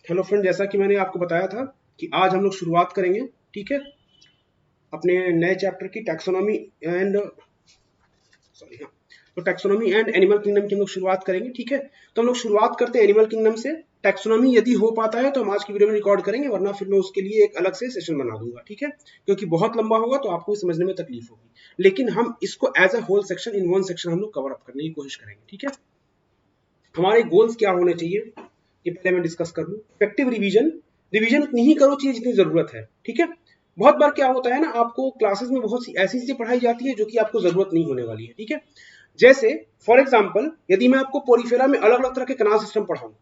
Hello friend, जैसा कि मैंने आपको बताया था कि आज हम लोग शुरुआत करेंगे, ठीक है, अपने नए चैप्टर की टैक्सोनॉमी एंड हाँ, तो टैक्सोनॉमी एंड एनिमल किंगडम की हम लोग शुरुआत करेंगे, ठीक है। तो हम लोग शुरुआत करते हैं एनिमल किंगडम से। टैक्सोनॉमी यदि हो पाता है तो हम आज की वीडियो में रिकॉर्ड करेंगे, वरना फिर मैं उसके लिए एक अलग से सेशन बना दूंगा, ठीक है, क्योंकि बहुत लंबा होगा तो आपको समझने में तकलीफ होगी। लेकिन हम इसको as a whole section in one section हम लोग कवर अप करने की कोशिश करेंगे, ठीक है। हमारे गोल्स क्या होने चाहिए ये पहले मैं डिस्कस कर लूं। इफेक्टिव रिवीजन, रिवीजन उतनी ही करो चाहिए जितनी जरूरत है, ठीक है। बहुत बार क्या होता है ना, आपको क्लासेस में बहुत सी ऐसी चीजें पढ़ाई जाती है जो कि आपको जरूरत नहीं होने वाली है, ठीक है। जैसे फॉर एग्जाम्पल, यदि मैं आपको पोरीफेरा में अलग अलग तरह के कैनाल सिस्टम पढ़ाऊं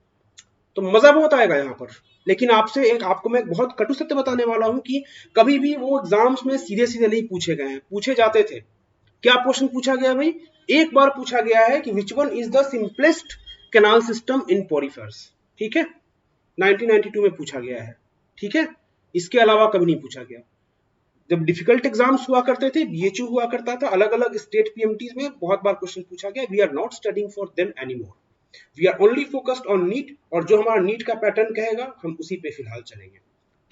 तो मजा बहुत आएगा यहाँ पर। लेकिन आपको मैं एक बहुत कटु सत्य बताने वाला हूं कि कभी भी वो एग्जाम्स में सीधे सीधे नहीं पूछे गए हैं। पूछे जाते थे। क्या क्वेश्चन पूछा गया भाई? एक बार पूछा गया है कि which one is the simplest canal system in Porifera, ठीक है, 1992 में पूछा गया है, ठीक है। इसके अलावा कभी नहीं पूछा गया। जब डिफिकल्ट एग्जाम्स हुआ करते थे, बीएचयू हुआ करता था, अलग अलग स्टेट पीएमटीज में बहुत बार क्वेश्चन पूछा गया। We are not studying for them anymore, we are only focused on NEET, और जो हमारा नीट का पैटर्न कहेगा हम उसी पे फिलहाल चलेंगे।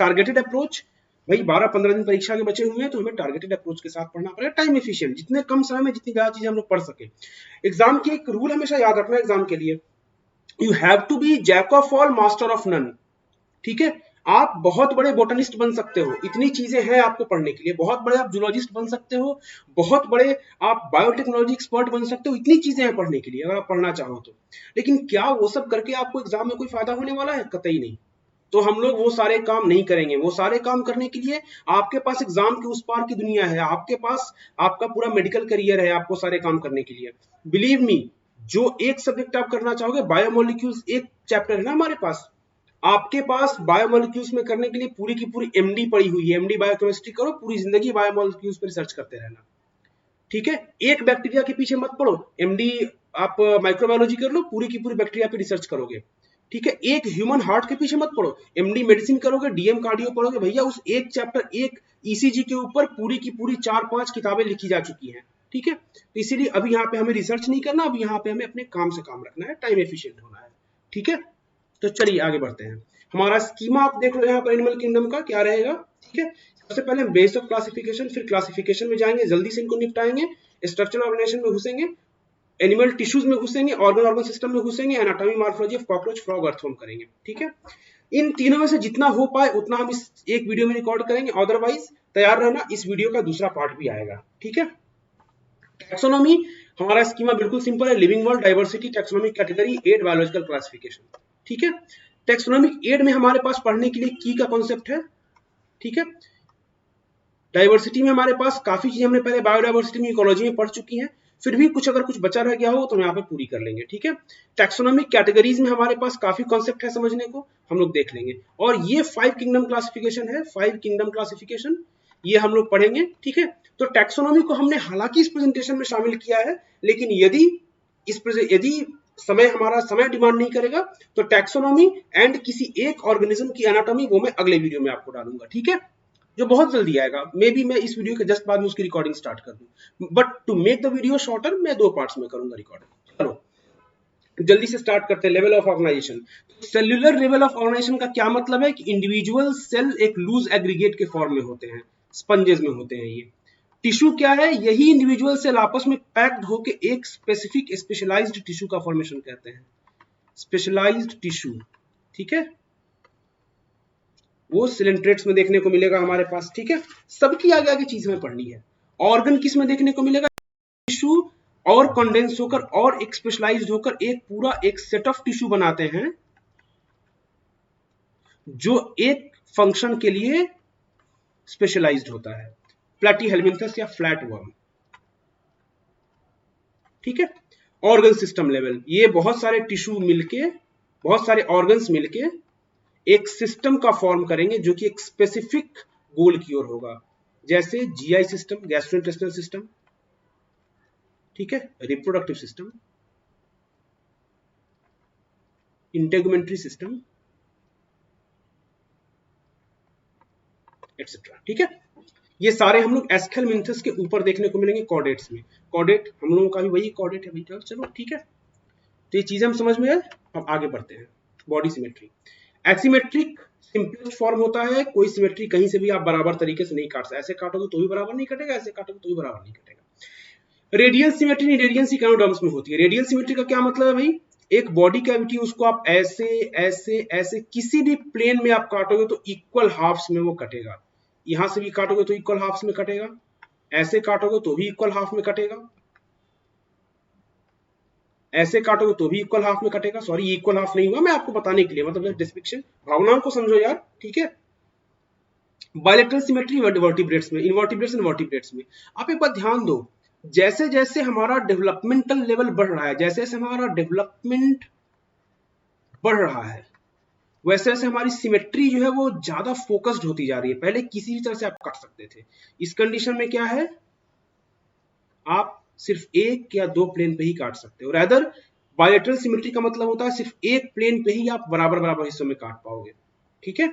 टारगेटेड अप्रोच, भाई 12-15 दिन परीक्षा के बचे हुए हैं तो हमें टारगेटेड अप्रोच के साथ पढ़ना पड़ेगा। टाइम एफिशिएंट, जितने कम समय में जितनी ज्यादा चीजें हम लोग पढ़ सके। एग्जाम की एक रूल हमेशा याद रखना एग्जाम के लिए, you have to be jack of all master of none, ठीक है। आप बहुत बड़े बोटनिस्ट बन सकते हो, इतनी चीजें हैं आपको पढ़ने के लिए। बहुत बड़े आप जूलॉजिस्ट बन सकते हो, बहुत बड़े आप बायोटेक्नोलॉजी एक्सपर्ट बन सकते हो, इतनी चीजें हैं पढ़ने के लिए अगर आप पढ़ना चाहो तो। लेकिन क्या वो सब करके आपको एग्जाम में कोई फायदा होने वाला है? कतई नहीं। तो हम लोग वो सारे काम नहीं करेंगे। वो सारे काम करने के लिए आपके पास एग्जाम के उस पार की दुनिया है, आपके पास आपका पूरा मेडिकल करियर है आपको सारे काम करने के लिए। बिलीव मी, जो एक सब्जेक्ट आप करना चाहोगे, बायोमोलिक्यूल्स एक चैप्टर है ना हमारे पास, आपके पास बायोमोलिक्यूल्स में करने के लिए पूरी की पूरी एमडी पड़ी हुई है। एमडी बायोकेमिस्ट्री करो, पूरी जिंदगी बायोमोलिक्यूल्स पर रिसर्च करते रहना, ठीक है। एक बैक्टीरिया के पीछे मत पड़ो, एमडी आप माइक्रोबायोलॉजी कर लो, पूरी की पूरी बैक्टीरिया पे रिसर्च करोगे, ठीक है। एक ह्यूमन हार्ट के पीछे मत पड़ो, एमडी मेडिसिन करोगे, डीएम कार्डियो पढ़ोगे, भैया उस एक चैप्टर एक ईसीजी के ऊपर पूरी की पूरी 4-5 किताबें लिखी जा चुकी हैं, ठीक है। तो इसीलिए अभी यहाँ पे हमें रिसर्च नहीं करना, अभी यहाँ पे हमें अपने काम से काम रखना है, टाइम एफिशिएंट होना है, ठीक है। तो चलिए आगे बढ़ते हैं। हमारा स्कीमा आप देख लो यहाँ पर एनिमल किंगडम का क्या रहेगा, ठीक है। सबसे पहले हम बेस ऑफ क्लासिफिकेशन, फिर क्लासिफिकेशन में जाएंगे, जल्दी से इनको निपटाएंगे। स्ट्रक्चरल ऑर्गेनाइजेशन में घुसेंगे, एनिमल टिश्यूज में घुसेंगे, ऑर्गन सिस्टम में घुसेंगे, anatomy morphology of cockroach, frog, earthworm करेंगे, ठीक है। इन तीनों में से जितना हो पाए उतना हम इस एक वीडियो में रिकॉर्ड करेंगे। अदरवाइज तैयार रहना, इस वीडियो का दूसरा पार्ट भी आएगा, ठीक है। टैक्सोनॉमी, हमारा स्कीमा बिल्कुल सिंपल है। Living world, diversity, taxonomic category, 8 biological classification, ठीक है। टैक्सोनॉमिक 8 में हमारे पास पढ़ने के लिए की का कॉन्सेप्ट है, ठीक है। डाइवर्सिटी में हमारे पास काफी चीजें हमने पहले बायोडाइवर्सिटी में, इकोलॉजी में पढ़ चुकी हैं। फिर भी कुछ अगर कुछ बचा रह गया हो तो हम यहाँ पे पूरी कर लेंगे, ठीक है। टैक्सोनॉमिक कैटेगरीज में हमारे पास काफी कॉन्सेप्ट है समझने को, हम लोग देख लेंगे। और ये 5 किंगडम क्लासिफिकेशन है, 5 किंगडम क्लासिफिकेशन, ये हम लोग पढ़ेंगे, ठीक है। तो टैक्सोनॉमी को हमने हालांकि इस प्रेजेंटेशन में शामिल किया है, लेकिन यदि हमारा समय डिमांड नहीं करेगा तो टैक्सोनॉमी एंड किसी एक ऑर्गेनिज्म की एनाटॉमी वो मैं अगले वीडियो में आपको डालूंगा, ठीक है, जो बहुत जल्दी आएगा। मे बी मैं इस वीडियो के जस्ट बाद में उसकी रिकॉर्डिंग स्टार्ट कर दूं, but to make the video shorter मैं 2 पार्ट्स में करूंगा रिकॉर्डिंग। चलो जल्दी से स्टार्ट करते हैं। Level of organization, cellular level of organization का क्या मतलब है कि इंडिविजुअल सेल एक लूज एग्रीगेट के फॉर्म में होते हैं, स्पंजेस में होते हैं ये। टिश्यू क्या है? यही इंडिविजुअल सेल आपस में पैक्ड होकर एक स्पेसिफिक स्पेशलाइज्ड टिश्यू का फॉर्मेशन कहते हैं, स्पेशलाइज्ड टिश्यू, ठीक है। वो सिलेंट्रेट्स में देखने को मिलेगा हमारे पास, ठीक है। सबकी आगे आगे चीज हमें पढ़नी है। ऑर्गन किस में देखने को मिलेगा? टिश्यू और कंडेंस होकर और एक स्पेशलाइज्ड होकर एक पूरा एक सेट ऑफ टिश्यू बनाते हैं जो एक फंक्शन के लिए स्पेशलाइज्ड होता है, प्लेटीहेल्मिन्थस या फ्लैट वर्म, ठीक है। ऑर्गन सिस्टम लेवल, ये बहुत सारे टिश्यू मिलके, बहुत सारे ऑर्गन्स मिलके एक सिस्टम का फॉर्म करेंगे जो कि एक स्पेसिफिक गोल की ओर होगा। जैसे जीआई सिस्टम, गैस्ट्रोइंटेस्टिनल सिस्टम, ठीक है, reproductive system, integumentary system, etcetera, ठीक है। ये सारे हम लोग एस्केलमिन्थस के ऊपर देखने को मिलेंगे कॉर्डेट्स में। कॉर्डेट हम लोगों का भी वही कॉर्डेट है भैया, चलो ठीक है। तो ये चीजें हम समझ में आए, अब आगे बढ़ते हैं। Body symmetry, asymmetric simplest form होता है, कोई सिमेट्री कहीं से भी आप बराबर तरीके से नहीं काट सकते, ऐसे काटोगे तो भी बराबर नहीं कटेगा, ऐसे काटोगे तो भी बराबर नहीं कटेगा। रेडियल सिमेट्री रेडियल इकोनोडर्म्स में होती है। रेडियल सिमेट्री का क्या मतलब है भाई, एक बॉडी कैविटी उसको आप ऐसे ऐसे ऐसे किसी भी प्लेन में आप काटोगे तो इक्वल हाफ्स में वो कटेगा। यहां से भी काटोगे तो इक्वल हाफ्स में कटेगा, ऐसे काटोगे तो भी इक्वल हाफ में कटेगा, ऐसे काटोगे तो भी इक्वल हाफ में कटेगा। सॉरी इक्वल हाफ नहीं हुआ, मैं आपको बताने के लिए, मतलब डिस्क्रिप्शन, भावनाओं को समझो यार, ठीक है। बायलैटरल सिमेट्री वर्टिब्रेट्स में, इनवर्टिब्रेट्स एंड वर्टिब्रेट्स में आप एक बात ध्यान दो, जैसे जैसे हमारा डेवलपमेंटल लेवल बढ़ रहा है, जैसे जैसे हमारा डेवलपमेंट बढ़ रहा है, वैसे वैसे हमारी सिमेट्री जो है वो ज्यादा फोकस्ड होती जा रही है। पहले किसी भी तरह से आप काट सकते थे, इस कंडीशन में क्या है, आप सिर्फ एक या दो प्लेन पे ही काट सकते हो। रादर बायलैटरल सिमेट्री का मतलब होता है सिर्फ एक प्लेन पे ही आप बराबर बराबर हिस्सों में काट पाओगे, ठीक है।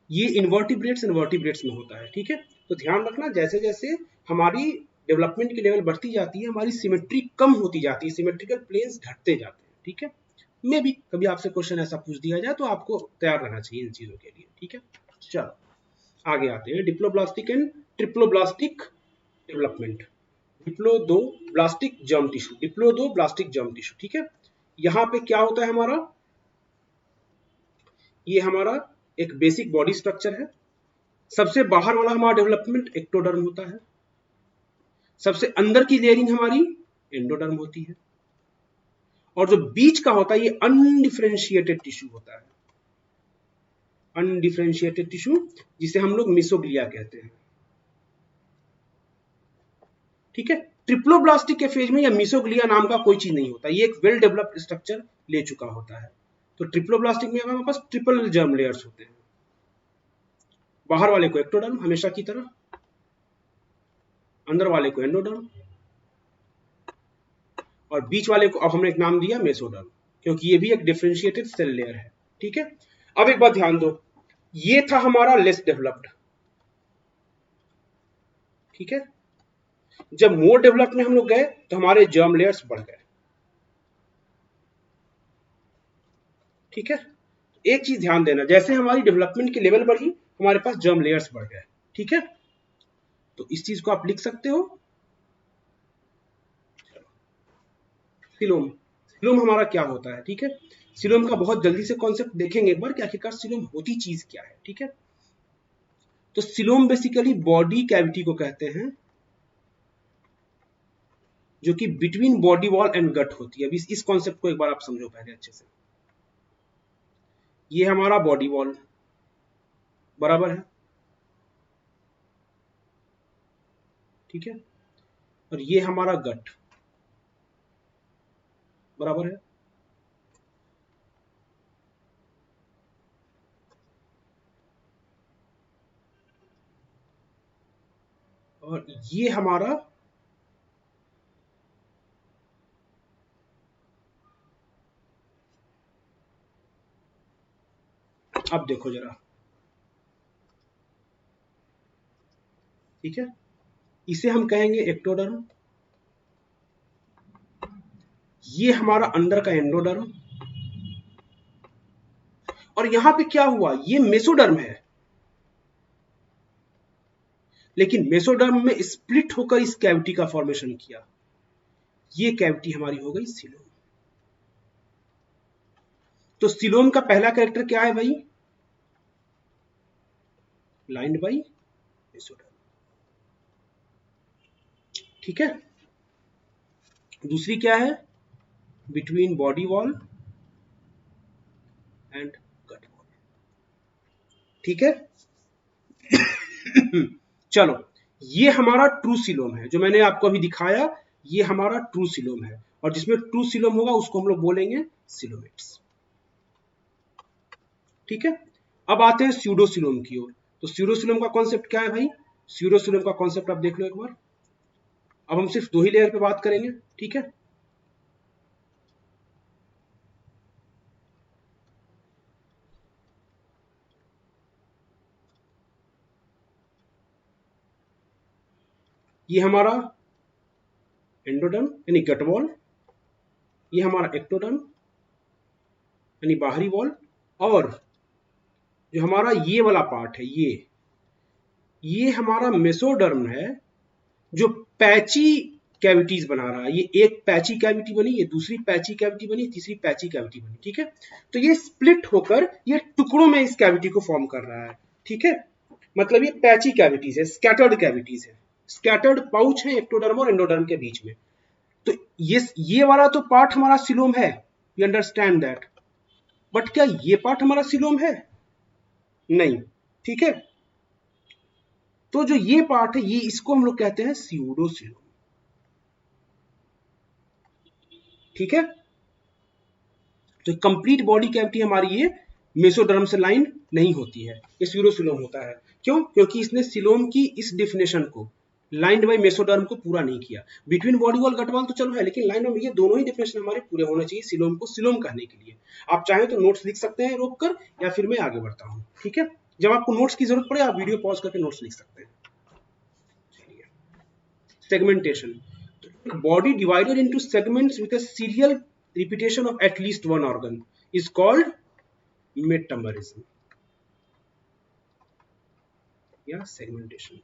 ये इनवर्टिब्रेट्स एंड वर्टिब्रेट्स में होता है, ठीक है। तो ध्यान रखना, जैसे जैसे हमारी डेवलपमेंट की लेवल बढ़ती जाती है, हमारी सिमेट्री कम होती जाती है, सिमेट्रिकल प्लेन्स घटते जाते हैं, ठीक है। मे भी कभी आपसे क्वेश्चन ऐसा पूछ दिया जाए तो आपको तैयार रहना चाहिए इन चीजों के लिए, ठीक है। चलो आगे आते हैं, diploblastic and triploblastic development. Diplo 2 blastic germ tissue, diplo 2 blastic germ tissue, ठीक है। यहां पे क्या होता है हमारा, ये हमारा एक बेसिक बॉडी स्ट्रक्चर है। सबसे बाहर वाला हमारा डेवलपमेंट एक्टोडर्म होता है, सबसे अंदर की लेयरिंग हमारी एंडोडर्म होती है, और जो बीच का होता है ये अनडिफरेंशिएटेड टिश्यू होता है, अनडिफरेंशिएटेड टिश्यू, जिसे हम लोग मिसोग्लिया कहते हैं, ठीक है। ट्रिप्लोब्लास्टिक के फेज में या मिसोग्लिया नाम का कोई चीज नहीं होता, ये एक वेल डेवलप्ड स्ट्रक्चर ले चुका होता है। तो ट्रिप्लोब्लास्टिक में हमारे पास ट्रिपल जर्म लेयर्स होते हैं, बाहर वाले को एक्टोडर्म हमेशा की तरह, अंदर वाले को एंडोडर्म, और बीच वाले को अब हमने एक नाम दिया मेसोडर्म, क्योंकि ये भी एक डिफरेंशिएटेड सेल लेयर है, ठीक है। अब एक बात ध्यान दो, ये था हमारा लेस डेवलप्ड, ठीक है। जब मोर डेवलप्ड में हम लोग गए तो हमारे जर्म लेयर्स बढ़ गए, ठीक है। एक चीज ध्यान देना, जैसे हमारी डेवलपमेंट की लेवल बढ़ी हमारे पास जर्म लेयर्स बढ़ गए, ठीक है। तो इस चीज को आप लिख सकते हो। सिलोम, सिलोम हमारा क्या होता है, ठीक है। सिलोम का बहुत जल्दी से कॉन्सेप्ट देखेंगे एक बार कि आखिरकार सिलोम होती चीज क्या है, ठीक है। तो सिलोम बेसिकली बॉडी कैविटी को कहते हैं जो कि between body wall and gut होती है। अभी इस कॉन्सेप्ट को एक बार आप समझो पहले अच्छे से। ये हमारा बॉडी वॉल बराबर है, ठीक है, और ये हमारा गट बराबर है, और ये हमारा अब देखो जरा, ठीक है, इसे हम कहेंगे एक्टोडर्म, ये हमारा अंदर का एंडोडर्म, और यहां पे क्या हुआ, ये मेसोडर्म है, लेकिन मेसोडर्म में स्प्लिट होकर इस कैविटी का फॉर्मेशन किया, ये कैविटी हमारी हो गई सिलोम। तो सिलोम का पहला कैरेक्टर क्या है भाई, लाइंड बाई मेसोडर्म, ठीक है। दूसरी क्या है, between body wall and gut wall, ठीक है। चलो, ये हमारा ट्रू सिलोम है जो मैंने आपको अभी दिखाया, ये हमारा ट्रू सिलोम है, और जिसमें ट्रू सिलोम होगा उसको हम लोग बोलेंगे सिलोमेट्स, ठीक है। अब आते हैं स्यूडोसिलोम की ओर। तो स्यूडोसिलोम का कॉन्सेप्ट क्या है भाई, स्यूडोसिलोम का कॉन्सेप्ट आप देख लो एक बार। अब हम सिर्फ दो ही लेयर पे बात करेंगे, ठीक है। ये हमारा एंडोडर्म यानी गट वॉल, ये हमारा एक्टोडर्म यानी बाहरी वॉल, और जो हमारा ये वाला पार्ट है, ये हमारा मेसोडर्म है जो पैची कैविटीज बना रहा है। ये एक पैची कैविटी बनी, ये दूसरी पैची कैविटी बनी, तीसरी पैची कैविटी बनी, ठीक है। तो ये स्प्लिट होकर ये टुकड़ों में इस कैविटी को फॉर्म कर रहा है, ठीक है। मतलब ये पैची कैविटीज है, स्कैटर्ड कैविटीज है, स्कैटर्ड पाउच है एक्टोडर्म और एंडोडर्म के बीच में। तो ये वाला तो पार्ट हमारा सिलोम है, वी अंडरस्टैंड दैट, बट क्या ये पार्ट हमारा सिलोम है? नहीं, ठीक है। तो जो ये पार्ट है, ये इसको हम लोग कहते हैं स्यूडोसिलोम, ठीक है। तो कंप्लीट बॉडी कैविटी हमारी ये मेसोडर्म से लाइन नहीं होती है, ये स्यूडोसिलोम होता है। क्यों? क्योंकि इसने सिलोम की इस डिफिनेशन को लाइंड बाय मेसोडर्म को पूरा नहीं किया। Between body wall gut wall तो चलो है, लेकिन लाइन में ये दोनों ही डिफिनेशन हमारे पूरे होने चाहिए सिलोम को सिलोम कहने के लिए। आप चाहें तो नोट्स लिख सकते हैं रोक कर, या फिर मैं आगे बढ़ता हूँ, ठीक है। जब आपको नोट्स की जरूरत पड़े आप वीडियो पॉज करके नोट्स लिख सकते हैं। Segmentation, body divided into segments with a serial repetition of at least one organ is called metamerism या segmentation,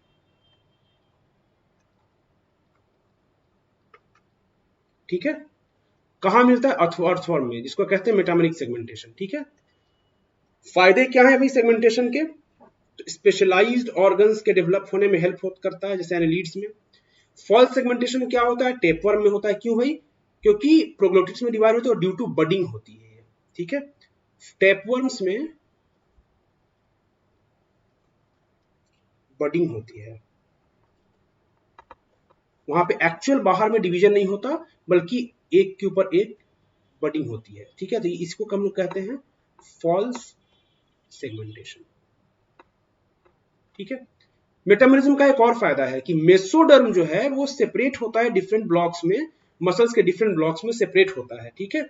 ठीक है। कहां मिलता है? अर्थवर्म में, जिसको कहते हैं मेटामेरिक सेगमेंटेशन, ठीक है। फायदे क्या है भाई सेगमेंटेशन के? तो स्पेशलाइज्ड ऑर्गन्स के डेवलप होने में हेल्प करता है, जैसे एनालिड्स में। फॉल्स सेगमेंटेशन क्या होता है? टेपवर्म में होता है। क्यों भाई? क्योंकि प्रोग्लोटिड्स में डिवाइड होते हैं और ड्यू टू बडिंग होती है, ठीक है। टेपवर्म्स में बडिंग होती है, वहां पे एक्चुअल बाहर में डिवीजन नहीं होता, बल्कि एक के ऊपर एक बडिंग होती है, ठीक है। तो इसको हम लोग कहते हैं फॉल्स सेगमेंटेशन, ठीक है। मेटामेरिज्म का एक और फायदा है कि मेसोडर्म जो है वो सेपरेट होता है डिफरेंट ब्लॉक्स में, मसल्स के डिफरेंट ब्लॉक्स में सेपरेट होता है, ठीक है।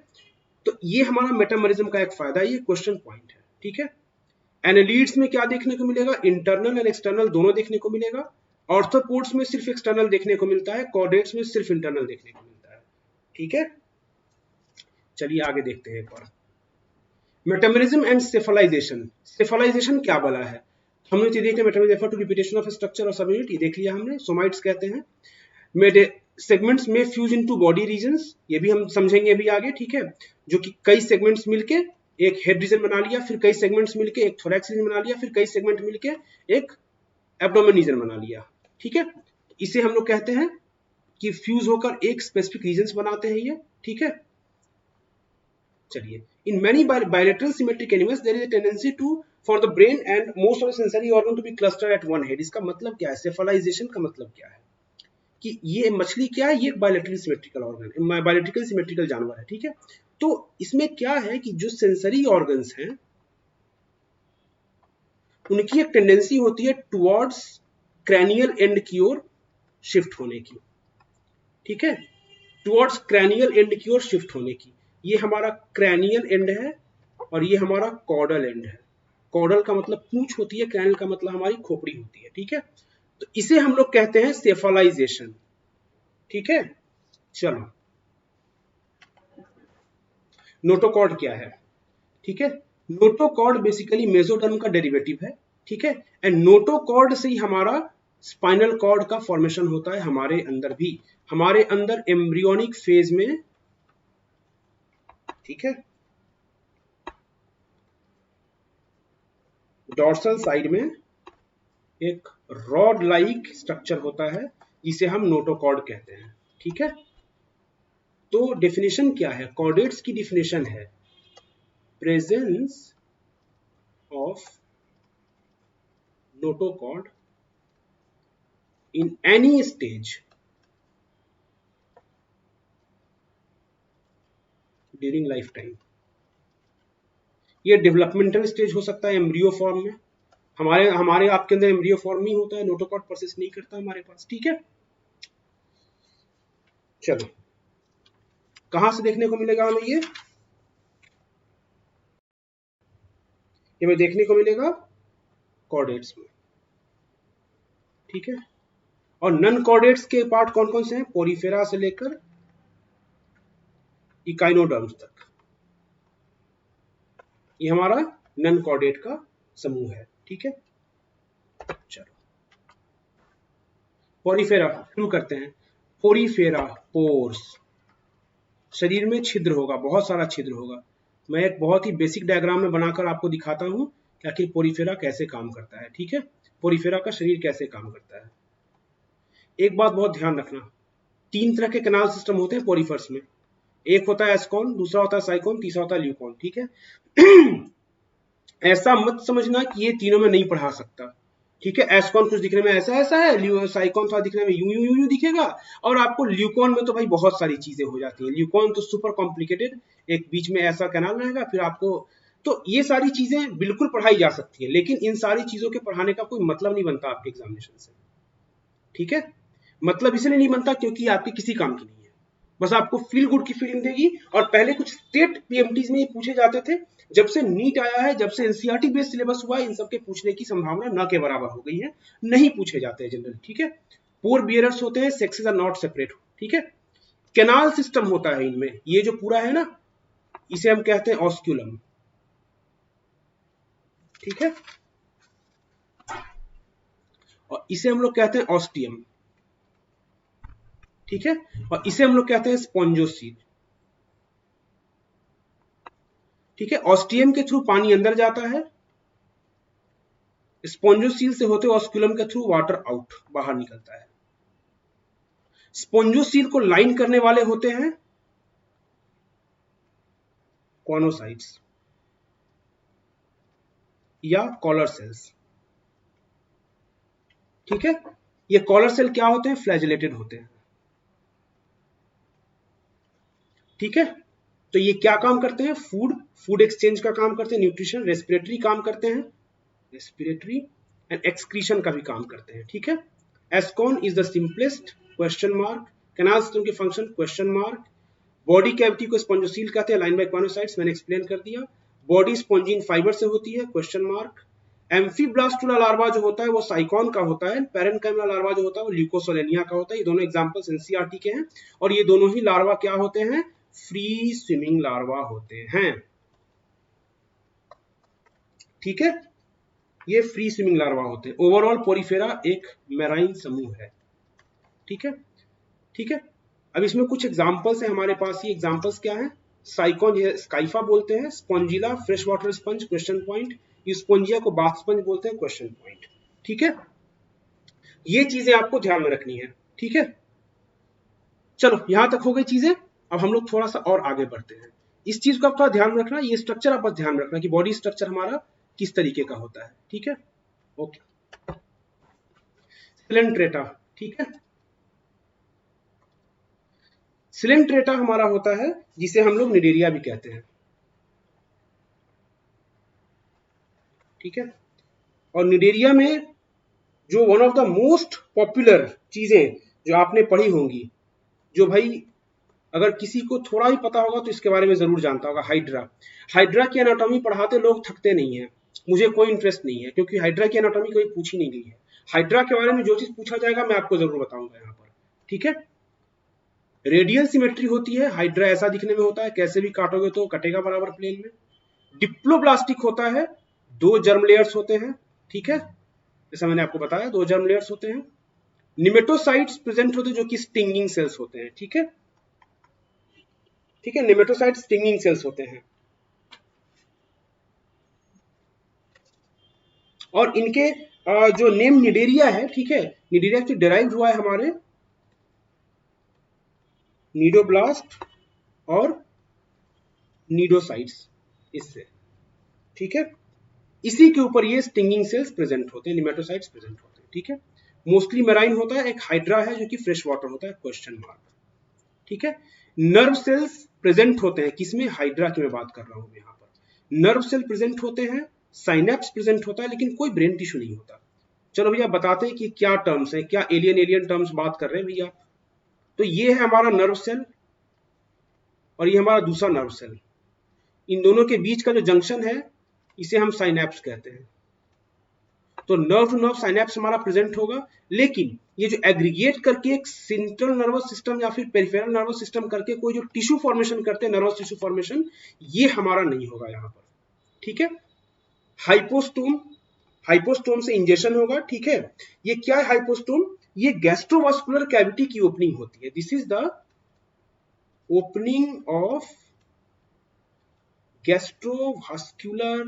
तो ये हमारा मेटामेरिज्म का एक फायदा है, ये क्वेश्चन पॉइंट है, ठीक है। एनालिड्स में क्या देखने को मिलेगा? इंटरनल एंड एक्सटर्नल दोनों देखने को मिलेगा। ऑर्थोपोड्स में सिर्फ एक्सटर्नल देखने को मिलता है, कॉर्डेट्स में सिर्फ इंटरनल देखने को मिलता है, ठीक है। चलिए आगे देखते हैं एक बार। मेटामेरिज्म एंड सेफलाइजेशन, सेफलाइजेशन क्या बला है? हमने तो देखा metamerism refer to repetition of structure और सब यूनिट, ये देख लिया हमने, सोमाइट्स कहते हैं। सेगमेंट्स में फ्यूज इनटू बॉडी रीजन्स, ये भी हम समझेंगे अभी आगे, ठीक है। जो कि कई सेगमेंट्स मिलके एक हेड रीजन बना लिया, फिर कई सेगमेंट्स मिलके एक थोरैक्स रीजन बना लिया, फिर कई सेगमेंट मिलके एक एब्डोमेन रीजन बना लिया, ठीक है। इसे हम लोग कहते हैं कि फ्यूज होकर एक स्पेसिफिक रीजन्स बनाते हैं ये, ठीक है। चलिए, in many bilateral symmetric animals there is a tendency to for the brain and most of the sensory organ to be clustered at one head। इसका मतलब क्या है? सेफलाइजेशन का मतलब क्या है? कि ये मछली क्या है? ये bilateral symmetrical organ, bilateral symmetrical जानवर है, ठीक है। तो इसमें क्या है कि जो सेंसरी ऑर्गन्स हैं उनकी एक टेंडेंसी होती है टुवर्ड्स क्रैनियल एंड की ओर शिफ्ट होने की, ठीक है। टुवर्ड्स क्रैनियल एंड की ओर शिफ्ट होने की। ये हमारा क्रैनियल एंड है और ये हमारा कॉर्डल एंड है। कॉर्डल का मतलब पूंछ होती है, क्रैनियल का मतलब हमारी खोपड़ी होती है, ठीक है। तो इसे हम लोग कहते हैं सेफलाइजेशन, ठीक है। चलो, नोटोकॉर्ड क्या है? ठीक है, नोटोकॉर्ड बेसिकली मेसोडर्म का डेरिवेटिव है, ठीक है। एंड नोटोकॉर्ड से ही हमारा स्पाइनल कॉर्ड का फॉर्मेशन होता है हमारे अंदर भी, हमारे अंदर एम्ब्रियोनिक फेज में, ठीक है। डॉर्सल साइड में एक रॉड लाइक स्ट्रक्चर होता है जिसे हम नोटोकॉर्ड कहते हैं, ठीक है। तो डेफिनेशन क्या है? कॉर्डेट्स की डेफिनेशन है presence of notochord in any stage during life time. ये डेवलपमेंटल स्टेज हो सकता है एम्ब्रियो फॉर्म में, हमारे आपके अंदर एम्ब्रियो फॉर्म ही होता है, नोटोकॉर्ड प्रोसेस नहीं करता हमारे पास, ठीक है। चलो, कहां से देखने को मिलेगा हमें ये हमें देखने को मिलेगा कॉर्डेट्स में, ठीक है। और नन कॉर्डेट्स के पार्ट कौन कौन से हैं? पोरीफेरा से लेकर इकाइनोडर्म्स तक, ये हमारा नन कॉर्डेट का समूह है, ठीक है। चलो पोरिफेरा शुरू करते हैं। पोरिफेरा, पोर्स, शरीर में छिद्र होगा, बहुत सारा छिद्र होगा। मैं एक बहुत ही बेसिक डायग्राम में बनाकर आपको दिखाता हूं कि आखिर पोरिफेरा कैसे काम करता है, ठीक है। पोरिफेरा का शरीर कैसे काम करता है। एक बात बहुत ध्यान रखना, 3 तरह के कैनाल सिस्टम होते हैं पोरिफर्स में। एक होता है एस्कॉन, दूसरा होता है साइकोन, तीसरा होता है ल्यूकॉन, ठीक है। ऐसा मत समझना कि ये तीनों में नहीं पढ़ा सकता, ठीक है। एस्कॉन कुछ दिखने में ऐसा ऐसा है, साइकोन थोड़ा दिखने में यूं दिखेगा, और आपको ल्यूकॉन में तो भाई बहुत सारी चीजें हो जाती हैं। ल्यूकॉन तो सुपर कॉम्प्लिकेटेड, एक बीच में ऐसा कैनाल रहेगा, फिर आपको, तो ये सारी चीजें बिल्कुल पढ़ाई जा सकती है, लेकिन इन सारी चीजों के पढ़ाने का कोई मतलब नहीं बनता आपके एग्जामिनेशन से, ठीक है। मतलब इसलिए नहीं बनता क्योंकि आपके किसी काम की नहीं है, बस आपको फील गुड की फीलिंग देगी। और पहले कुछ स्टेट पीएमटीज में ये पूछे जाते थे, जब से नीट आया है, जब से एनसीईआरटी बेस्ड सिलेबस हुआ है, इन सब के पूछने की संभावना न के बराबर हो गई है, नहीं पूछे जाते हैं जनरल, ठीक है। पोर बियरर्स होते हैं, सेक्सेस आर नॉट सेपरेट, ठीक है। कैनाल सिस्टम होता है इनमें, ये जो पूरा है ना, इसे हम कहते हैं ऑस्क्यूलम, ठीक है, और इसे हम लोग कहते हैं ऑस्टियम, ठीक है, और इसे हम लोग कहते हैं स्पॉन्जोसील, ठीक है। ऑस्टियम के थ्रू पानी अंदर जाता है, स्पॉन्जोसील से होते ऑस्क्यूलम के थ्रू वाटर आउट, बाहर निकलता है। स्पॉन्जोसील को लाइन करने वाले होते हैं कॉनोसाइट्स या कॉलर सेल्स, ठीक है। ये कॉलर सेल क्या होते हैं, फ्लैजिलेटेड होते हैं, ठीक है। तो ये क्या काम करते हैं, फूड एक्सचेंज का काम करते हैं, न्यूट्रिशन, रेस्पिरेटरी काम करते हैं, रेस्पिरेटरी एंड एक्सक्रीशन का भी काम करते हैं, ठीक है। Ascon is the simplest, question mark. Canal system के function, question mark. Body cavity को स्पॉन्जोसील कहते हैं, लाइन बाय कॉनोसाइट्स, मैंने एक्सप्लेन कर दिया। बॉडी स्पॉन्जिन फाइबर से होती है, क्वेश्चन मार्क। एम्फीब्लास्टुला लार्वा जो होता है वो साइकॉन का होता है, पैरेन्काइमा लार्वा जो होता है वो ल्यूकोसोलेनिया का होता है। ये दोनों एग्जांपल्स एनसीईआरटी के हैं, और ये दोनों ही लार्वा क्या होते हैं, फ्री स्विमिंग लार्वा होते हैं, ठीक है। ये फ्री स्विमिंग लार्वा होते हैं। ओवरऑल पोरिफेरा एक मैराइन समूह है, ठीक है, ठीक है। अब इसमें कुछ एग्जांपल्स हैं हमारे पास। ये एग्जांपल्स क्या है, साइकॉन स्काइफा बोलते हैं, Spongilla fresh water sponge, question point. Spongia को बाथ स्पंज बोलते हैं, क्वेश्चन पॉइंट, ठीक है। ये चीजें आपको ध्यान में रखनी है, ठीक है। चलो यहां तक हो गई चीजें। अब हम लोग थोड़ा सा और आगे बढ़ते हैं। इस चीज को आप थोड़ा ध्यान रखना, ये स्ट्रक्चर आप बस ध्यान रखना कि बॉडी स्ट्रक्चर हमारा किस तरीके का होता है, ठीक है। ओके, सिलेंट्रेटा, ठीक है। सिलेंट्रेटा हमारा होता है जिसे हम लोग निडेरिया भी कहते हैं, ठीक है। और निडेरिया में जो one of the most popular चीजें जो आपने पढ़ी होंगी, जो भाई अगर किसी को थोड़ा ही पता होगा तो इसके बारे में जरूर जानता होगा, हाइड्रा। हाइड्रा की एनाटॉमी पढ़ाते लोग थकते नहीं है, मुझे कोई इंटरेस्ट नहीं है, क्योंकि हाइड्रा की एनाटॉमी कोई पूछी नहीं गई है। हाइड्रा के बारे में जो चीज पूछा जाएगा मैं आपको जरूर बताऊंगा यहाँ पर, ठीक है। रेडियल सिमेट्री होती है, हाइड्रा ऐसा दिखने में होता है, कैसे भी काटोगे तो कटेगा बराबर प्लेन में। डिप्लोब्लास्टिक होता है, 2 जर्म लेयर्स होते हैं, ठीक है, जैसा मैंने आपको बताया 2 जर्म लेयर्स होते हैं। निमेटोसाइट्स प्रेजेंट होते हैं जो कि स्टिंगिंग सेल्स होते हैं, ठीक है, ठीक है। निमेटोसाइट्स स्टिंगिंग सेल्स होते हैं, और इनके जो नेम निडेरिया है, ठीक है, निडेरिया से डिराइव हुआ है हमारे नीडोब्लास्ट और नीडोसाइट्स, इससे, ठीक है। इसी के ऊपर ये स्टिंगिंग सेल्स प्रेजेंट होते हैं, निमेटोसाइट्स प्रेजेंट होते हैं, ठीक है। मोस्टली मेराइन होता है, एक हाइड्रा है जो कि फ्रेश वाटर होता है, क्वेश्चन मार्क, ठीक है। नर्व सेल्स प्रेजेंट होते हैं, किसमें, हाइड्रा की मैं बात कर रहा हूं यहाँ पर। नर्व सेल प्रेजेंट होते हैं, साइनेप्स प्रेजेंट होता है, लेकिन कोई ब्रेन टिश्यू नहीं होता। चलो भैया बताते हैं कि क्या टर्म्स है, क्या एलियन टर्म्स बात कर रहे हैं भैया। तो ये है हमारा नर्व सेल और ये हमारा दूसरा नर्व सेल, इन दोनों के बीच का जो जंक्शन है इसे हम साइनेप्स कहते हैं। तो नर्व टू नर्व साइनेप्स हमारा प्रेजेंट होगा, लेकिन ये जो एग्रीगेट करके एक सेंट्रल नर्वस सिस्टम या फिर पेरिफेरल नर्वस सिस्टम करके कोई जो टिश्यू फॉर्मेशन करते हैं, नर्वस टिश्यू फॉर्मेशन, ये हमारा नहीं होगा यहाँ पर, ठीक है। हाइपोस्टोम, हाइपोस्टोम से इंजेक्शन होगा, ठीक है। ये क्या है हाइपोस्टोम? ये गैस्ट्रोवास्कुलर कैविटी की ओपनिंग होती है। This is the opening of gastrovascular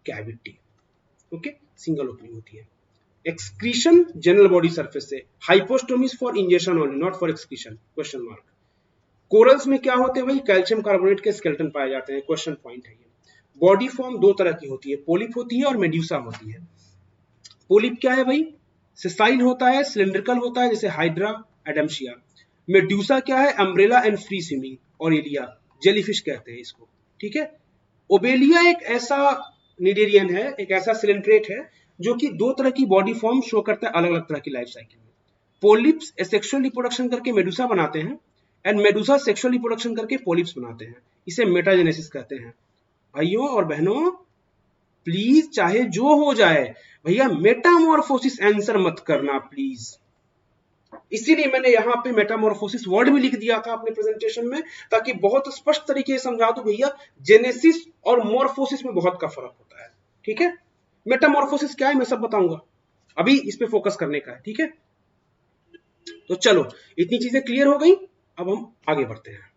cavity, okay, single opening होती है। एक्सक्रीशन जनरल बॉडी सरफेस से, hypostome is for injection only, not for excretion, question mark. Corals में क्या होते हैं भाई? कैल्शियम कार्बोनेट के स्केलेटन पाए जाते हैं, क्वेश्चन पॉइंट है ये। बॉडी फॉर्म दो तरह की होती है, पोलिप होती है और मेड्यूसा होती है। पोलिप क्या है भाई? सिसाइल होता है, सिलिंड्रिकल होता है, जैसे हाइड्रा, एडम्शिया। मेड्यूसा क्या है? अम्ब्रेला एंड फ्री स्विमिंग, और एलिया, जेलीफिश कहते हैं इसको, ठीक है। ओबेलिया एक ऐसा निडेरियन है, एक ऐसा सिलेंट्रेट है जो कि दो तरह की बॉडी फॉर्म शो करता है अलग अलग तरह की लाइफ साइकिल में। पोलिप्स सेक्सुअल रिप्रोडक्शन करके मेडुसा बनाते हैं, एंड मेडुसा सेक्सुअल रिप्रोडक्शन करके पोलिप्स बनाते हैं, इसे मेटाजेनेसिस कहते हैं। भाइयों और बहनों, प्लीज चाहे जो हो जाए भैया, मेटामॉर्फोसिस आंसर मत करना प्लीज। इसीलिए मैंने यहाँ पे मेटामॉर्फोसिस वर्ड भी लिख दिया था अपने प्रेजेंटेशन में, ताकि बहुत स्पष्ट तरीके से समझा दूं भैया, जेनेसिस और मॉर्फोसिस में बहुत का फर्क होता है, ठीक है। मेटामॉर्फोसिस क्या है मैं सब बताऊंगा, अभी इस पे फोकस करने का है, ठीक है। तो चलो, इतनी चीजें क्लियर हो गई, अब हम आगे बढ़ते हैं।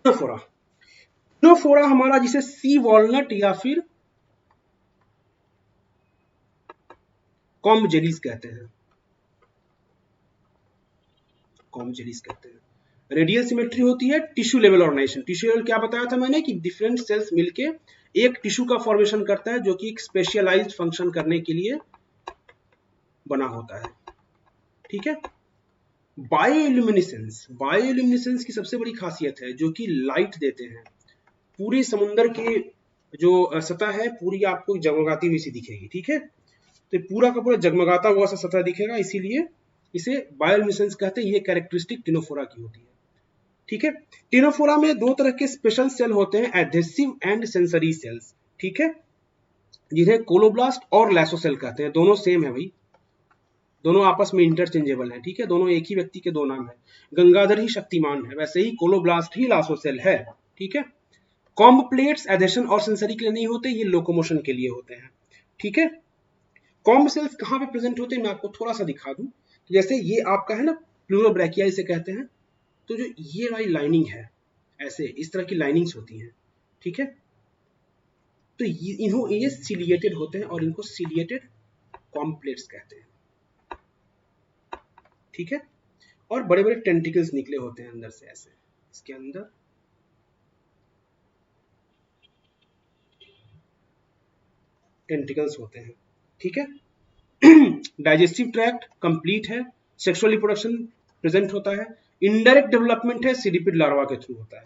टिनोफोरा, टिनोफोरा हमारा जिसे सी वॉलनट या फिर कॉम्ब जेलीज कहते हैं, कॉम्ब जेलीज कहते हैं। रेडियल सिमेट्री होती है, tissue level organization. Tissue level क्या बताया था मैंने कि डिफरेंट सेल्स मिलके एक टिश्यू का फॉर्मेशन करता है जो कि एक स्पेशलाइज्ड फंक्शन करने के लिए बना होता है, ठीक है। बायोल्यूमिनेसेंस, बायोल्यूमिनेसेंस की सबसे बड़ी खासियत है जो कि लाइट देते हैं। पूरी समुद्र की जो सतह है पूरी आपको जगमगाती हुई सी दिखेगी, ठीक है। तो पूरा का पूरा जगमगाता हुआ सा सतह दिखेगा, इसीलिए इसे बायोल्यूमिनेसेंस कहते हैं। ये कैरेक्टरिस्टिक टिनोफोरा की होती है, ठीक है। टिनोफोरा में दो तरह के स्पेशल सेल होते हैं, एडहेसिव एंड सेंसरी सेल्स, ठीक है, जिन्हें कोलोब्लास्ट और लैसोसेल कहते हैं। दोनों सेम है भाई, दोनों आपस में इंटरचेंजेबल है, ठीक है। दोनों एक ही व्यक्ति के दो नाम है, गंगाधर ही शक्तिमान है, वैसे ही कोलोब्लास्ट ही लासोसेल है, ठीक है। कॉम्ब प्लेट्स एडेशन और सेंसरी के लिए नहीं होते, ये लोकोमोशन के लिए होते हैं, ठीक है। कॉम्ब सेल्स कहाँ पे प्रेजेंट होते हैं मैं आपको थोड़ा सा दिखा दूं। जैसे ये आपका है ना प्लूरोब्रैकिया इसे कहते हैं, तो जो ये वाली लाइनिंग है, ऐसे इस तरह की लाइनिंग्स होती हैं, ठीक है। तो ये सिलिएटेड होते हैं और इनको सिलिएटेड कॉम्ब प्लेट्स कहते हैं, ठीक है। और बड़े बड़े टेंटिकल्स निकले होते हैं अंदर से, ऐसे इसके अंदर टेंटिकल्स होते हैं, ठीक है। डाइजेस्टिव ट्रैक्ट कंप्लीट है, सेक्सुअल रिप्रोडक्शन प्रेजेंट होता है, इनडायरेक्ट डेवलपमेंट है सीडिपिड लार्वा के थ्रू होता है,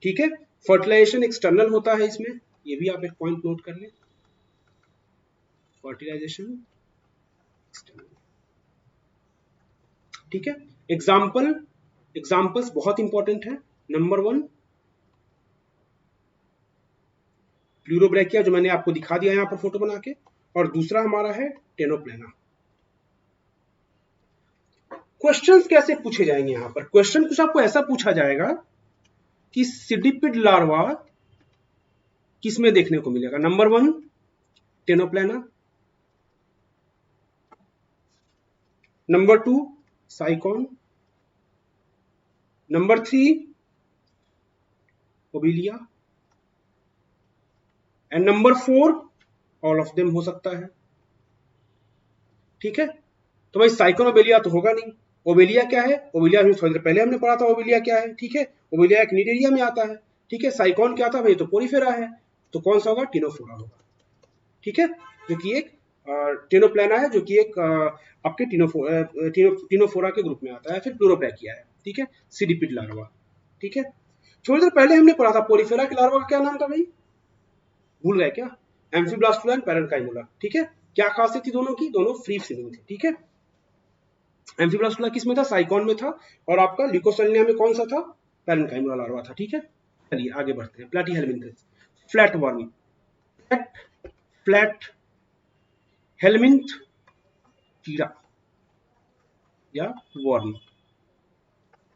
ठीक है। फर्टिलाइजेशन एक्सटर्नल होता है इसमें, ये भी आप एक पॉइंट नोट कर लें, फर्टिलाइजेशन एक्सटर्नल, ठीक है। एग्जाम्पल्स बहुत इंपॉर्टेंट है। नंबर 1 प्लूरोब्रैकिया जो मैंने आपको दिखा दिया यहाँ पर फोटो बना के, और दूसरा हमारा है टेनोप्लेना। क्वेश्चंस कैसे पूछे जाएंगे यहाँ पर? क्वेश्चन कुछ आपको ऐसा पूछा जाएगा कि सीडिपिड लार्वा किसमें देखने को मिलेगा। Number 1 Ctenoplana, number 2 Sycon, number 3 Obelia, and number 4 all of them हो सकता है, ठीक है। तो भाई साइकॉन ओबेलिया तो होगा नहीं। ओबेलिया क्या है? ओबेलिया थोड़ी देर पहले हमने पढ़ा था ओबेलिया क्या है, ठीक है। ओबेलिया एक निडेरिया में आता है, ठीक है। साइकॉन क्या था भाई? तो पोरीफेरा है, तो कौन सा होगा? टिनोफोरा होगा, ठीक है। जो कि एक टेनोप्लेना है, जो कि एक आपके टिनोफोरा के ग्रुप में आता है, फिर प्लूरोब्रैकिया है, ठीक है। सीडिपिड लार्वा, ठीक है। थोड़ी देर पहले हमने पढ़ा था पोरीफेरा के लार्वा का क्या नाम था भाई? भूल गए क्या? एम्फीब्लास्टुला एंड पैरेन्काइमुला, ठीक है। क्या खासियत थी दोनों की? दोनों फ्री स्विमिंग थे, ठीक है। एम्फीब्लास्टुला किस में था? साइकॉन में था, और आपका ल्यूकोसेलिया में कौन सा था? पैरेन्काइमुला लार्वा था, ठीक है। चलिए आगे बढ़ते हैं। प्लैटीहेल्मिन्थस, फ्लैट वर्म, फ्लैट हेलमिंथ कीड़ा या वर्म।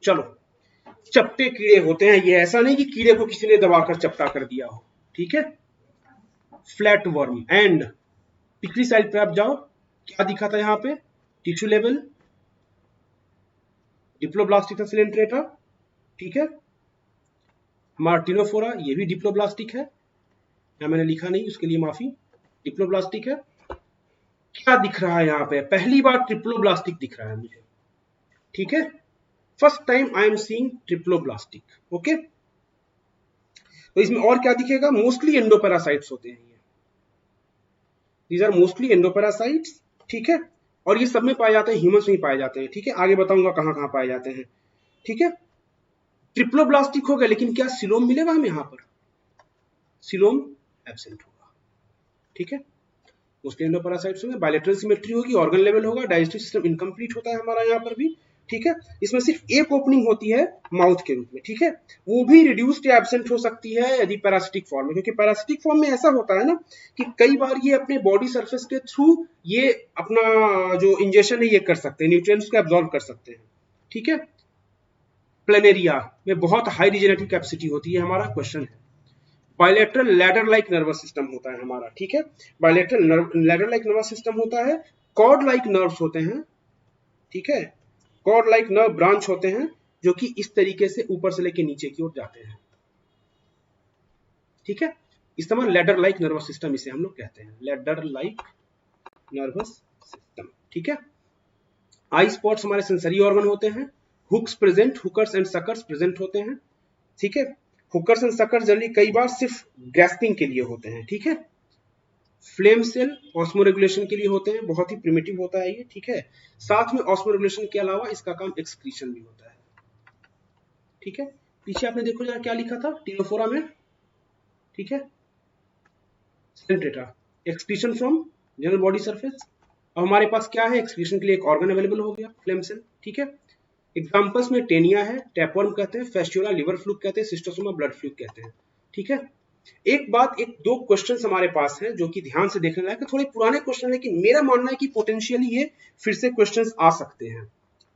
चलो, चपटे कीड़े होते हैं ये, ऐसा नहीं कि कीड़े को किसी ने दबाकर चपटा कर दिया हो, ठीक है। Flat worm. एंड पिछली साइड पे आप जाओ, क्या दिखा था यहाँ पे, टिश्यू लेवल डिप्लोब्लास्टिक था सिलेंट्रेटा, ठीक है। मार्टिनोफोरा ये भी डिप्लोब्लास्टिक है, या मैंने लिखा नहीं उसके लिए माफी, डिप्लोब्लास्टिक है। क्या दिख रहा है यहाँ पे, पहली बार ट्रिप्लोब्लास्टिक दिख रहा है मुझे, ठीक है। First time I am seeing triploblastic, okay. तो इसमें और क्या दिखेगा, मोस्टली एंडोपैरासाइट्स होते हैं ये, दीज आर मोस्टली एंडोपैरासाइट्स, ठीक है। और ये सब में पाए जाते हैं, ह्यूमंस में पाए जाते हैं, ठीक है। आगे बताऊंगा कहां कहां पाए जाते हैं, ठीक है। ट्रिप्लोब्लास्टिक हो गया, लेकिन क्या सिलोम मिलेगा हमें यहाँ पर, सिलोम एब्सेंट होगा, ठीक है। मोस्टली एंडोपैरासाइट्स होंगे, बायलेटरल सिमेट्री होगी, ऑर्गन लेवल होगा, डाइजेस्टिव सिस्टम इनकम्प्लीट होता है हमारा यहाँ पर भी, ठीक है। इसमें सिर्फ एक ओपनिंग होती है माउथ के रूप में, ठीक है। वो भी रिड्यूस्ड या एब्सेंट हो सकती है यदि पैरासिटिक फॉर्म में, क्योंकि पैरासिटिक फॉर्म में ऐसा होता है ना कि कई बार ये अपने बॉडी सरफेस के थ्रू ये अपना जो इंजेक्शन है ये कर सकते हैं, न्यूट्रिएंट्स को एब्जॉर्ब कर सकते हैं, ठीक है। प्लेनेरिया में बहुत हाई रिजेनेटिव कैपेसिटी होती है, हमारा क्वेश्चन है। Bilateral ladder like nervous system होता है हमारा, ठीक है। Bilateral ladder like nervous system होता है, कॉर्ड लाइक नर्व्स होते हैं, ठीक है। कॉर्ड लाइक नर्व ब्रांच होते हैं जो कि इस तरीके से ऊपर से लेके नीचे की ओर जाते हैं, ठीक है। इस तरह लैडर लाइक नर्वस सिस्टम इसे हम लोग कहते हैं, लैडर लाइक नर्वस सिस्टम, ठीक है। आई स्पॉट्स हमारे सेंसरी ऑर्गन होते हैं, hooks present, hookers and suckers present होते हैं, ठीक है। हुकर्स एंड सकर्स जनरली कई बार सिर्फ ग्रैस्पिंग के लिए होते हैं, ठीक है। फ्लेम सेल ऑस्मोरेगुलेशन के लिए होते हैं, बहुत ही प्रिमिटिव होता है ये, ठीक है। साथ में ऑस्मोरेगुलेशन के अलावा इसका काम एक्सक्रीशन भी होता है, ठीक है। पीछे आपने देखो जरा क्या लिखा था टिनोफोरा में, ठीक है। सेंट्रेटा excretion from general body surface. अब हमारे पास क्या है, एक्सक्रीशन के लिए एक ऑर्गन अवेलेबल हो गया, फ्लेम सेल, ठीक है। एग्जांपल्स में टेनिया है, टैपवर्म कहते हैं, फेस्टुला लिवर फ्लूक कहते हैं, सिस्टोसोमा ब्लड फ्लूक कहते हैं, ठीक है। एक बात, एक दो क्वेश्चंस हमारे पास हैं जो कि ध्यान से देखने लायक है, थोड़े पुराने क्वेश्चन है, लेकिन मेरा मानना है कि पोटेंशियली ये फिर से क्वेश्चंस आ सकते हैं,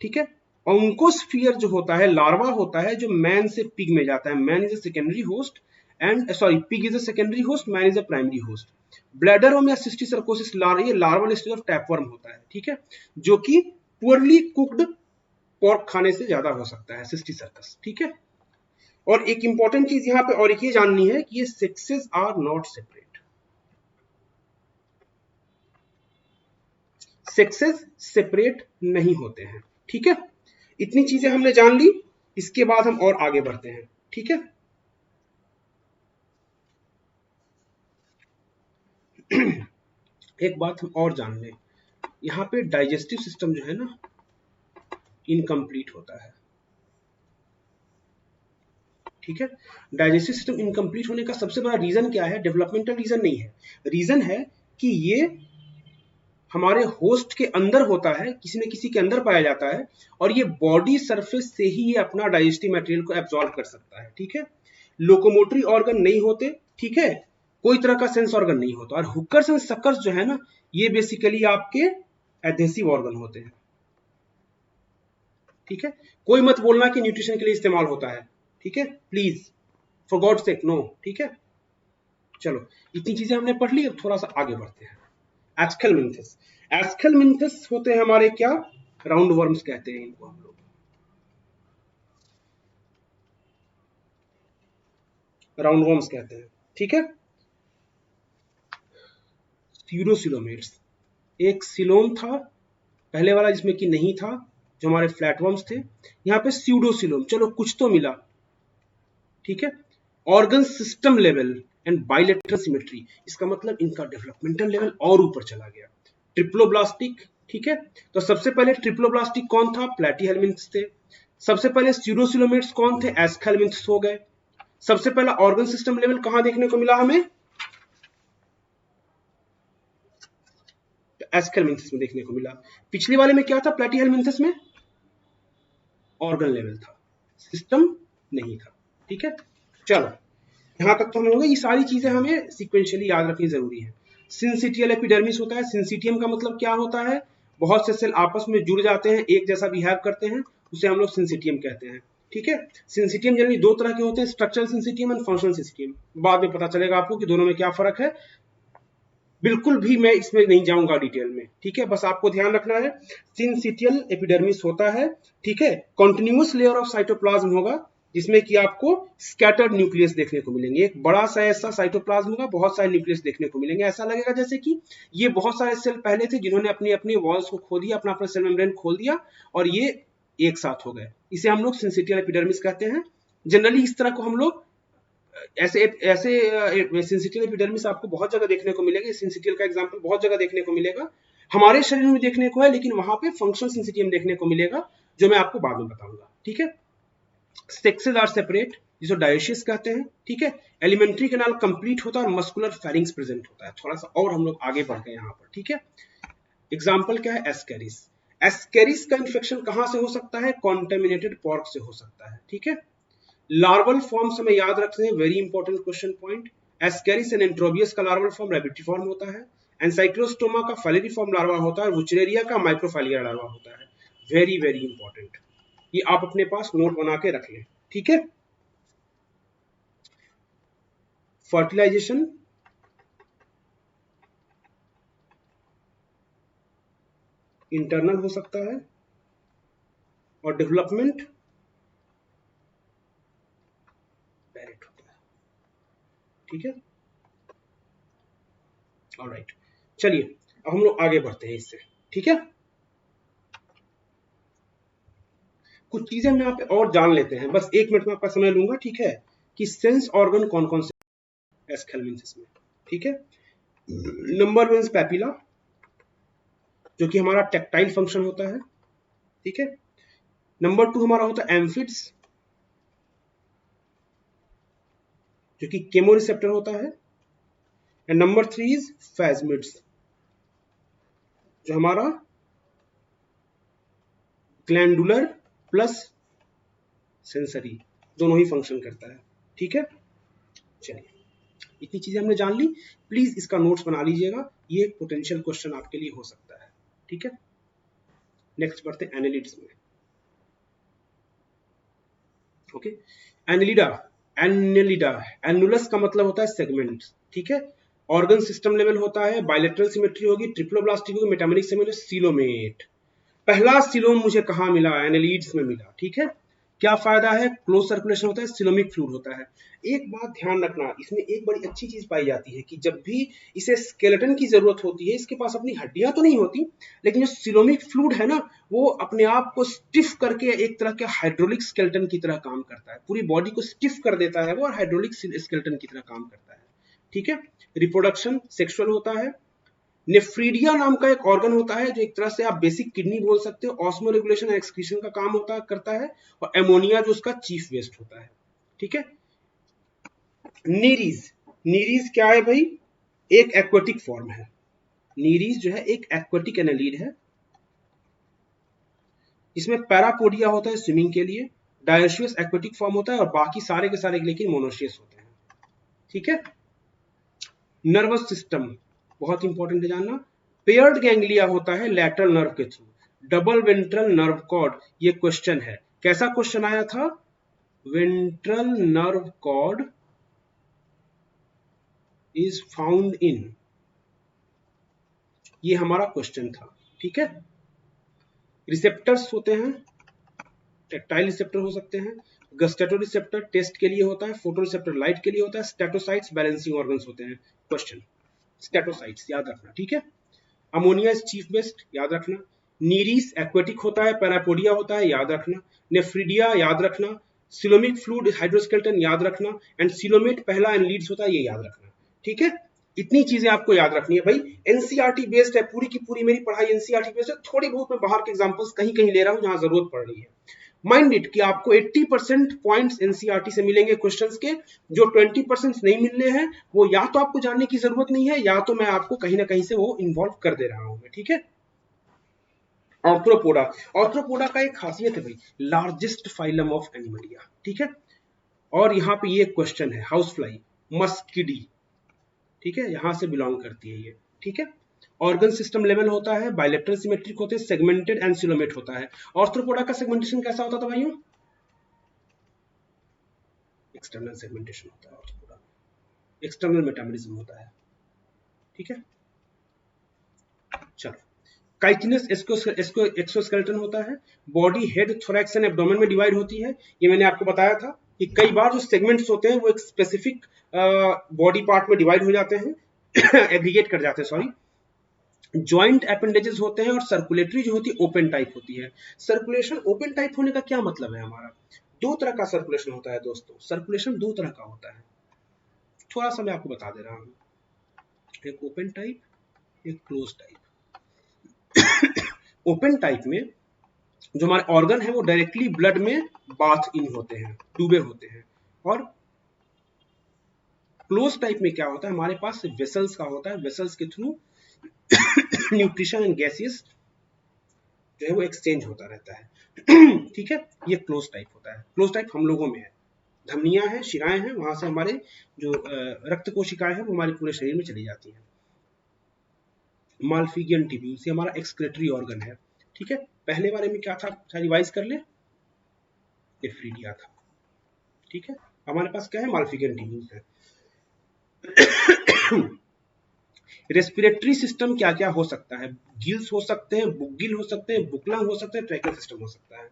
ठीक है। ऑन्कोस्फीयर जो होता है, लार्वा होता है जो मैन से पिग में जाता है, man is a secondary host and sorry pig is a secondary host, man is a primary host. Bladderworm या सिस्टिसर्कोसिस ये लार्वल स्टेज ऑफ टैपवर्म होता है, ठीक है, जो कि पुअरली कुक्ड पोर्क खाने से ज्यादा हो सकता है, सिस्टिसर्कस, ठीक है। और एक इंपॉर्टेंट चीज यहां पे और एक ये जाननी है कि ये sexes are not separate, sexes separate नहीं होते हैं, ठीक है। इतनी चीजें हमने जान ली, इसके बाद हम और आगे बढ़ते हैं, ठीक है। एक बात हम और जान लें, यहाँ पे डाइजेस्टिव सिस्टम जो है ना इनकम्प्लीट होता है, ठीक है। डाइजेस्टिव सिस्टम इनकम्प्लीट होने का सबसे बड़ा रीजन क्या है, डेवलपमेंटल रीजन नहीं है, रीजन है कि ये हमारे होस्ट के अंदर होता है, किसी न किसी के अंदर पाया जाता है, और ये बॉडी सरफेस से ही ये अपना डाइजेस्टिव मटेरियल को एब्जॉर्ब कर सकता है, ठीक है। लोकोमोटरी ऑर्गन नहीं होते, ठीक है, कोई तरह का सेंस ऑर्गन नहीं होता। और हुकर्स एंड सकर्स जो है ना, ये बेसिकली आपके एडहेसिव ऑर्गन होते हैं, ठीक है। कोई मत बोलना कि न्यूट्रिशन के लिए इस्तेमाल होता है, ठीक है, please for God sake no, ठीक है। चलो इतनी चीजें हमने पढ़ ली, अब थोड़ा सा आगे बढ़ते हैं। एस्केलमिंथस, एस्केलमिंथस होते हैं हमारे क्या, राउंड वर्म्स कहते हैं इनको हम लोग, राउंड वर्म्स कहते हैं, ठीक है। स्यूडोसिलोमेट्स, एक सिलोम था पहले वाला जिसमें कि नहीं था, जो हमारे फ्लैटवर्म्स थे, यहाँ पे स्यूडोसिलोम, चलो कुछ तो मिला, ठीक है। Organ system level and bilateral symmetry, इसका मतलब इनका डेवलपमेंटल लेवल और ऊपर चला गया। ट्रिप्लोब्लास्टिक, ठीक है। तो सबसे पहले ट्रिप्लोब्लास्टिक कौन था, प्लैटीहेल्मिन्थ्स थे। सबसे पहले स्यूडोसिलोमेट्स कौन थे, एस्केलमिंथ्स हो गए। सबसे पहला ऑर्गन सिस्टम लेवल कहां देखने को मिला हमें, एस्केलमिंथस में देखने को मिला। पिछले वाले में क्या था, प्लैटीहेल्मिन्थस में ऑर्गन लेवल था, सिस्टम नहीं था, ठीक है। चलो यहां तक तो हम लोग, ये सारी चीजें हमें सीक्वेंशियली याद रखनी जरूरी है। सिंसिटियल एपिडर्मिस होता है, सिंसिटियम का मतलब क्या होता है, बहुत से सेल आपस में जुड़ जाते हैं, एक जैसा बिहेव करते हैं, उसे हम लोग सिंसिटियम कहते हैं, ठीक है। सिंसिटियम जनरली दो तरह के होते हैं, structural syncytium and functional syncytium. बाद में पता चलेगा आपको कि दोनों में क्या फर्क है, बिल्कुल भी मैं इसमें नहीं जाऊंगा डिटेल में, ठीक है। बस आपको ध्यान रखना है सिंसिटियल एपिडर्मिस होता है, ठीक है। कॉन्टिन्यूअस लेयर ऑफ साइटोप्लाज्म होगा जिसमें कि आपको स्कैटर्ड न्यूक्लियस देखने को मिलेंगे। एक बड़ा सा ऐसा साइटोप्लाज्म होगा, बहुत सारे न्यूक्लियस देखने को मिलेंगे। ऐसा लगेगा जैसे कि ये बहुत सारे सेल पहले थे जिन्होंने अपनी अपनी वॉल्स को खो दिया, अपना अपना सेल मेम्ब्रेन खोल दिया और ये एक साथ हो गए। इसे हम लोग सिंसिटियल एपिडर्मिस कहते हैं। जनरली इस तरह को हम लोग ऐसे ऐसे सिंसिटियल एपिडर्मिस आपको बहुत जगह देखने को मिलेगा। सिंसिटियल का एग्जांपल बहुत जगह देखने को मिलेगा, हमारे शरीर में देखने को है, लेकिन वहां पे फंक्शनल सिंसिटियम देखने को मिलेगा जो मैं आपको बाद में बताऊंगा, ठीक है। सेक्सेस आर सेपरेट जिसे डायोसिस कहते हैं, ठीक है। एलिमेंट्री कैनाल कंप्लीट होता है और मस्कुलर फेरिंग्स प्रेजेंट होता है। थोड़ा सा और हम लोग आगे बढ़ गए यहाँ पर, ठीक है। एग्जाम्पल क्या है, एस्केरिस। एस्केरिस का इन्फेक्शन कहां से हो सकता है, कॉन्टेमिनेटेड पॉर्क से हो सकता है, ठीक है। लार्वल फॉर्म्स हमें याद रखते हैं, very important question point. Ascaris and Enterobius का लार्वल फॉर्म रेबिटिफॉर्म होता है। एनसाइक्लोस्टोमा का फैलेरिफॉर्म लार्वा होता है और वुचरेरिया का माइक्रोफैलिया लार्वा होता है। वेरी वेरी इंपॉर्टेंट, ये आप अपने पास नोट बना के रख लें, ठीक है। फर्टिलाइजेशन, इंटरनल हो सकता है और डेवलपमेंट डायरेक्ट होता है, ठीक है। ऑलराइट, चलिए अब हम लोग आगे बढ़ते हैं इससे, ठीक है। कुछ चीजें हम यहाँ पे और जान लेते हैं, बस 1 मिनट में आपका समय लूंगा, ठीक है। कि सेंस ऑर्गन कौन कौन से एस्केलमेंसिस में, ठीक है। नंबर 1 पैपिला जो कि हमारा टेक्टाइल फंक्शन होता है, ठीक है। नंबर 2 हमारा होता है एम्फिड्स जो कि केमो रिसेप्टर होता है। एंड नंबर 3 इज फैजमिड्स जो हमारा ग्लैंडुलर प्लस सेंसरी दोनों ही फंक्शन करता है, ठीक है। चलिए इतनी चीजें हमने जान ली, प्लीज इसका नोट्स बना लीजिएगा, ये एक पोटेंशियल क्वेश्चन आपके लिए हो सकता है, ठीक है। नेक्स्ट बढ़ते हैं एनालिड्स में, ओके। एनालिडा, एनालिडा, एनुलस का मतलब होता है सेगमेंट, ठीक है। ऑर्गन सिस्टम लेवल होता है, बायलेटरल सिमेट्री होगी, ट्रिप्लोब्लास्टिक होगी, मेटामेरिक सिमेट्री, सीलोमेट। पहला सिलोम मुझे कहां मिला, एनालिड्स में मिला, ठीक है। क्या फायदा है, क्लोज सर्कुलेशन होता है, सिलोमिक फ्लूइड होता है। एक बात ध्यान रखना, इसमें एक बड़ी अच्छी चीज पाई जाती है कि जब भी इसे स्केलेटन की जरूरत होती है, इसके पास अपनी हड्डियां तो नहीं होती, लेकिन जो सिलोमिक फ्लूइड है ना, वो अपने आप को स्टिफ करके एक तरह के हाइड्रोलिक स्केलेटन की तरह काम करता है, पूरी बॉडी को स्टिफ कर देता है वो, और हाइड्रोलिक स्केलेटन की तरह काम करता है, ठीक है। रिप्रोडक्शन सेक्सुअल होता है। नेफ्रीडिया नाम का एक ऑर्गन होता है जो एक तरह से आप बेसिक किडनी बोल सकते हो, ऑस्मो रेगुलेशन और एक्सक्रीशन का काम होता करता है, और एमोनिया जो उसका चीफ वेस्ट होता है, ठीक है। नीरीज, नीरीज क्या है भाई, एक एक्वेटिक फॉर्म है। नीरीज जो है एक एक्वेटिक एनालिड है, इसमें पैरापोडिया होता है स्विमिंग के लिए, डायोशियस एक्वेटिक फॉर्म होता है, और बाकी सारे के सारे लेकिन मोनोशियस होते हैं, ठीक है। नर्वस सिस्टम बहुत इंपॉर्टेंट है जानना, पेयर्ड गैंग्लिया होता है लैटरल नर्व के through, double ventral nerve cord, ये क्वेश्चन है, कैसा क्वेश्चन आया था, ventral nerve cord is found in, ये हमारा क्वेश्चन था, ठीक है। रिसेप्टर्स होते हैं, टेक्टाइल रिसेप्टर हो सकते हैं, गस्टेटो रिसेप्टर टेस्ट के लिए होता है, फोटो रिसेप्टर लाइट के लिए होता है, स्टेटोसाइट्स बैलेंसिंग ऑर्गन्स होते हैं, क्वेश्चन स्टेटोसाइट्स याद रखना, ठीक है। अमोनिया इज चीफ बेस्ट याद रखना, नीरीस एक्वेटिक होता है, पैरापोडिया होता है याद रखना, नेफ्रीडिया याद रखना, सिलोमिक फ्लूइड हाइड्रोस्केलेटन याद रखना, एंड सिलोमेट पहला एनालिड्स होता है, ये याद रखना, ठीक है। इतनी चीजें आपको याद रखनी है भाई, एनसीईआरटी बेस्ड है, पूरी की पूरी मेरी पढ़ाई एनसीईआरटी बेस्ड है, थोड़ी बहुत मैं बाहर के एग्जांपल्स कहीं कहीं ले रहा हूं जहां जरूरत पड़ रही है। माइंड इट कि आपको 80% पॉइंट्स एनसीईआरटी से मिलेंगे क्वेश्चंस के, जो 20% नहीं मिलने हैं वो या तो आपको जानने की जरूरत नहीं है, या तो मैं आपको कहीं ना कहीं से वो इन्वॉल्व कर दे रहा हूं, ठीक है। ऑर्थ्रोपोडा, ऑर्थ्रोपोडा का एक खासियत है भाई, लार्जेस्ट फाइलम ऑफ एनिमलिया, ठीक है। और यहाँ पे ये क्वेश्चन है, हाउस फ्लाई मस्किडी, ठीक है, यहां से बिलोंग करती है ये, ठीक है। ऑर्गन सिस्टम लेवल होता है, बायलेटरल सिमेट्रिक होते हैं, सेगमेंटेड एंड सिलोमेट होता है। ऑर्थ्रोपोडा का सेगमेंटेशन कैसा होता था भाइयों, एक्सटर्नल सेगमेंटेशन होता है ऑर्थ्रोपोडा, एक्सटर्नल मेटाबॉलिज्म होता है, ठीक है। चलो, काइटिनस एक्सोस्केलेटन होता है, body head thorax and abdomen में डिवाइड होती है। ये मैंने आपको बताया था कि कई बार जो सेगमेंट्स होते हैं वो एक स्पेसिफिक बॉडी पार्ट में डिवाइड हो जाते हैं एग्रीगेट कर जाते हैं, सॉरी। जॉइंट अपेंडेजेस होते हैं और सर्कुलेटरी जो होती है ओपन टाइप होती है। सर्कुलेशन ओपन टाइप होने का क्या मतलब है हमारा? दो तरह का सर्कुलेशन होता है दोस्तों, सर्कुलेशन दो तरह का होता है, थोड़ा सा मैं आपको बता दे रहा हूं। एक ओपन टाइप, एक क्लोज टाइप। ओपन टाइप में जो हमारे ऑर्गन है वो डायरेक्टली ब्लड में बाथ इन होते हैं, डूबे होते हैं। और क्लोज टाइप में क्या होता है, हमारे पास वेसल्स का होता है, वेसल्स के थ्रू न्यूट्रिशन एंड गैसेस जो है वो एक्सचेंज होता रहता है ठीक है, ये क्लोज टाइप होता है। क्लोज टाइप हम लोगों में है, धमनियां हैं, शिराएं हैं, वहां से हमारे जो रक्त कोशिकाएं हैं वो हमारे पूरे शरीर में चली जाती हैं। माल्फिगियन ट्यूब्यूल्स, ये हमारा एक्सक्रेटरी ऑर्गन है, ठीक है। पहले बारे में क्या था, रिवाइज कर ले, एफ्रीडिया था, ठीक है। हमारे पास क्या है, माल्फिगियन ट्यूब्यूल्स है। रेस्पिरेटरी सिस्टम क्या क्या हो सकता है, गिल्स हो सकते हैं, बुक्गिल हो सकते हैं, बुकलंग हो सकते हैं, ट्रैकियल सिस्टम हो सकता है,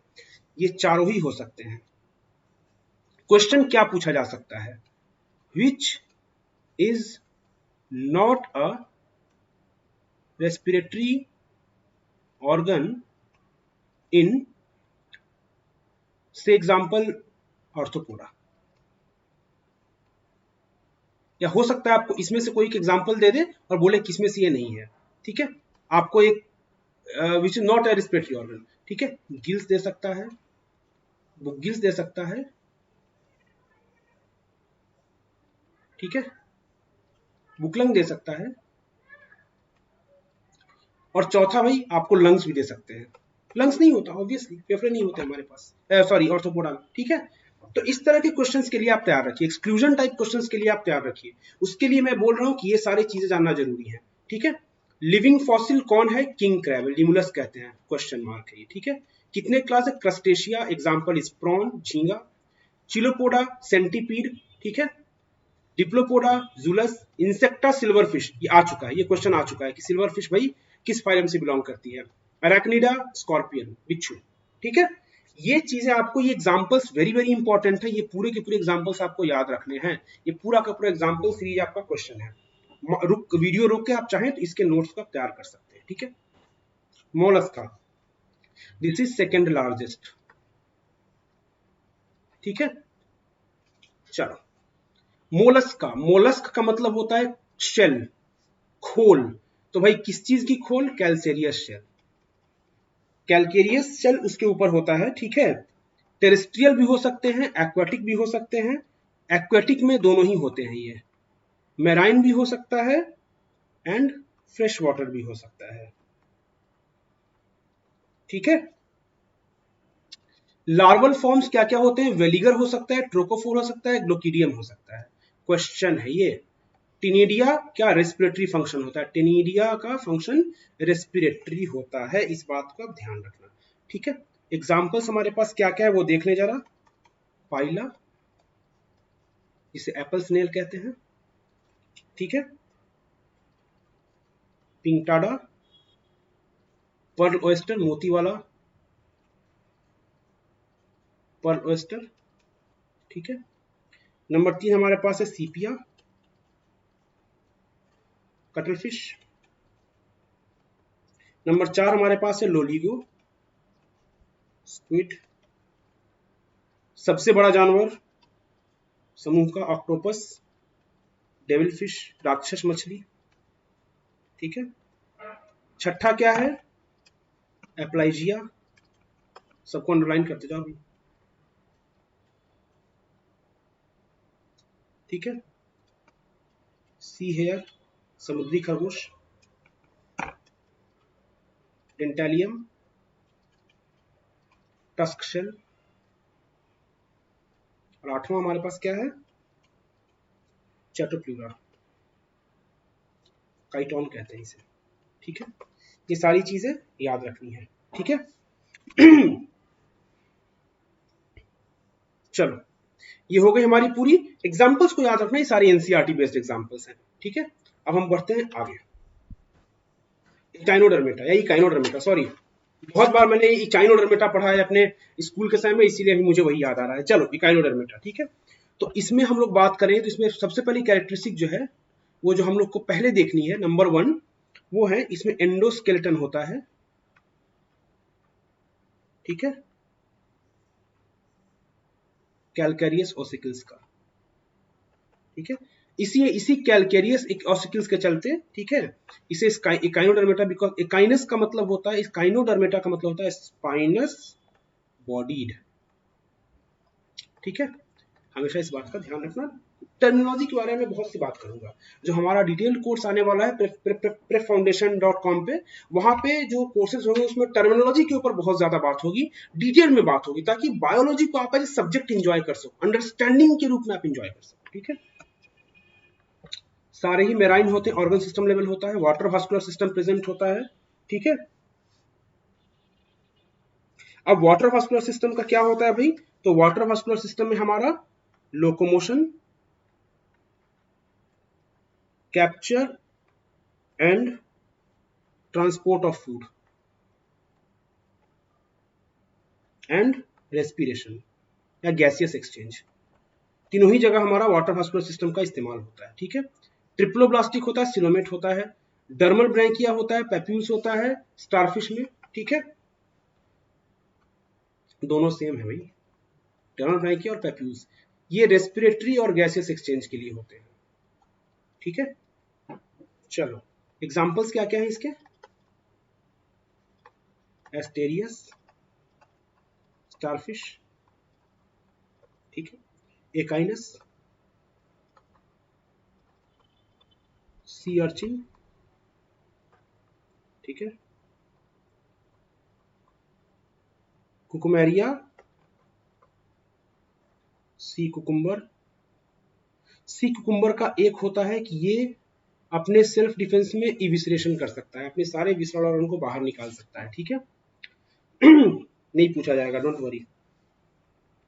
ये चारों ही हो सकते हैं। क्वेश्चन क्या पूछा जा सकता है, which is not a respiratory organ in, से एग्जांपल ऑर्थोपोडा। या हो सकता है आपको इसमें से कोई एक एग्जांपल दे दे और बोले किसमें से ये नहीं है, ठीक है। आपको एक which is not a respiratory organ, ठीक है, गिल्स दे सकता है, बुक्गिल्स दे सकता है, ठीक है, बुकलंग दे सकता है, और चौथा भाई आपको लंग्स भी दे सकते हैं। लंग्स नहीं होता ऑब्वियसली, फेफड़े नहीं होते हमारे पास, सॉरी ऑर्थोपोडा में, ठीक है। तो इस तरह के क्वेश्चंस के लिए आप तैयार रखिए, एक्सक्लूजन टाइप क्वेश्चंस के लिए आप तैयार रखिए। उसके लिए मैं बोल रहा हूं कि ये सारी चीजें जानना जरूरी है, ठीक है। लिविंग फॉसिल कौन है, किंग क्रैब, लिमुलस कहते हैं, क्वेश्चन मार्क है ये, ठीक है। कितने क्लास है, क्रस्टेशिया, एग्जाम्पल इज प्रॉन, झींगा। चिलोपोडा, सेंटीपीड, ठीक है। डिप्लोपोडा, जुलस, इंसेक्टा, सिल्वरफिश, ये आ चुका है, ये क्वेश्चन आ चुका है कि सिल्वरफिश भाई किस फाइलम से बिलोंग करती है। अराक्निडा, स्कॉर्पियन, बिच्छू, ठीक है। ये चीजें आपको, ये एग्जांपल्स वेरी वेरी इंपॉर्टेंट है, ये पूरे के पूरे एग्जांपल्स आपको याद रखने हैं। ये पूरा का पूरा एग्जांपल सीरीज आपका क्वेश्चन है। वीडियो रोक के आप चाहें तो इसके नोट्स को आप तैयार कर सकते हैं, ठीक है। Mollusca, this is second largest, ठीक है। चलो, मोलस्का, मोलस्क का मतलब होता है शेल, खोल। तो भाई किस चीज की खोल, कैल्केरियस शेल, कैल्केरियस शेल उसके ऊपर होता है, ठीक है। टेरेस्ट्रियल भी हो सकते हैं, एक्वाटिक भी हो सकते हैं। एक्वाटिक में दोनों ही होते हैं ये, मैराइन भी हो सकता है एंड फ्रेश वाटर भी हो सकता है, ठीक है। लार्वल फॉर्म्स क्या क्या होते हैं, वेलिगर हो सकता है, ट्रोकोफोर हो सकता है, ग्लोकीडियम हो सकता है। क्वेश्चन है ये, टिनिडिया क्या रेस्पिरेटरी फंक्शन होता है, टिनिडिया का फंक्शन रेस्पिरेटरी होता है, इस बात को आप ध्यान रखना, ठीक है। एग्जांपल्स हमारे पास क्या क्या है वो देख ले जरा। पाइला, जिसे एप्पल स्नेल कहते हैं, ठीक है। पिंकटाडा, पर्ल ओएस्टर, मोती वाला पर्ल ओएस्टर, ठीक है। नंबर 3 हमारे पास है सीपिया, कटलफिश। नंबर 4 हमारे पास है लोलिगो, स्क्विड। सबसे बड़ा जानवर समूह का ऑक्टोपस, डेविल फिश, राक्षस मछली, ठीक है। छठा क्या है, एप्लाइजिया, सबको अंडरलाइन करते जाओ अभी, ठीक है। सी हेयर, समुद्री खरगोश, डेंटालियम, टस्क शेल। और आठवां हमारे पास क्या है, चैटोप्लूरा, काइटोन कहते हैं इसे, ठीक है। ये सारी चीजें याद रखनी है, ठीक है। चलो, ये हो गई हमारी पूरी, एग्जांपल्स को याद रखना, ये सारी एनसीईआरटी बेस्ड एग्जांपल्स हैं, ठीक है। अब हम बढ़ते हैं आगे। इचाइनोडर्मेटा या इकाइनोडर्मेटा, सॉरी, बहुत बार मैंने इचाइनोडर्मेटा पढ़ा है अपने स्कूल के समय में, इसीलिए अभी मुझे वही याद आ रहा है। चलो इकाइनोडर्मेटा, ठीक है। तो इसमें हम लोग बात करें तो इसमें सबसे पहली कैरेक्टरिस्टिक जो है वो जो हम लोग को पहले देखनी है, नंबर 1, वो है इसमें एंडोस्केलेटन होता है, ठीक है, कैलकैरियस ओसिकल्स का, ठीक है। इसी कैलकैरियस ओसिकल्स के चलते, ठीक है, इसे इकाइनोडर्मेटा, बिकॉज इकाइनस का मतलब होता है, इकाइनोडर्मेटा का मतलब होता है स्पाइनस बॉडीड, ठीक है। हमेशा इस बात का ध्यान रखना। टर्मिनोलॉजी के बारे में बहुत सी बात करूंगा, जो हमारा डिटेल्ड कोर्स आने वाला है prepfoundation.com पे, वहां पे जो कोर्सेज होंगे उसमें टर्मिनोलॉजी के ऊपर बहुत ज्यादा बात होगी, डिटेल में बात होगी, ताकि बायोलॉजी को आप एज ए सब्जेक्ट एंजॉय कर सको, अंडरस्टैंडिंग के रूप में आप एंजॉय कर सको, ठीक है। सारे ही मेराइन होते हैं, ऑर्गन सिस्टम लेवल होता है, वाटर वास्कुलर सिस्टम प्रेजेंट होता है, ठीक है। अब वाटर वास्कुलर सिस्टम का क्या होता है भाई, तो वाटर वास्कुलर सिस्टम में हमारा locomotion, capture and transport of food and respiration या गैसियस एक्सचेंज, तीनों ही जगह हमारा वाटर वास्कुलर सिस्टम का इस्तेमाल होता है, ठीक है। ट्रिप्लोब्लास्टिक होता है, सिलोमेट होता है, डर्मल ब्रैंकिया होता है, पैप्यूल्स होता है स्टारफिश में, ठीक है। दोनों सेम है भाई, डर्मल ब्रैंकिया और पैप्यूल्स, ये रेस्पिरेटरी और गैसियस एक्सचेंज के लिए होते हैं, ठीक है। चलो एग्जांपल्स क्या क्या है इसके, एस्टेरियस, स्टारफिश, ठीक है, एकाइनस, सी अर्चिन, ठीक है, Cucumaria, sea cucumber. Sea cucumber का एक होता है कि ये अपने सेल्फ डिफेंस में इविसरेशन कर सकता है, अपने सारे विसरल ऑर्गन को बाहर निकाल सकता है, ठीक है। नहीं पूछा जाएगा, डोंट वरी,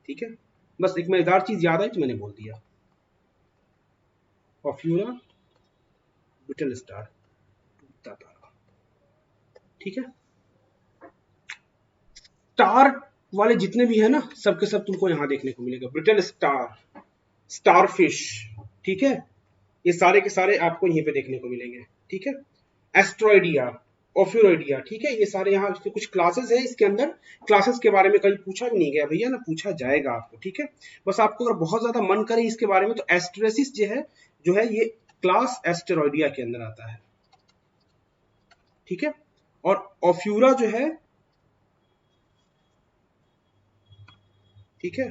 ठीक है। बस एक मजेदार चीज याद आई तो मैंने बोल दिया। ऑफ्यूरा, ब्रिटल स्टार, टूटता तारा, ठीक है। स्टार वाले जितने भी है ना, सबके सब तुमको यहां देखने को मिलेगा, ब्रिटल स्टार, स्टारफिश, ठीक है, ये सारे के सारे आपको यहीं पे देखने को मिलेंगे, ठीक है। एस्ट्रॉइडिया, ओफ्यूरोइडिया, ठीक है, ये सारे यहाँ कुछ क्लासेस है इसके अंदर, क्लासेस के बारे में कभी पूछा भी नहीं गया भैया, ना पूछा जाएगा आपको, ठीक है। बस आपको अगर बहुत ज्यादा मन करे इसके बारे में तो एस्ट्रेसिस जो है ये क्लास एस्टेरॉइडिया के अंदर आता है, ठीक है। और ओफ्यूरा जो है, ठीक है,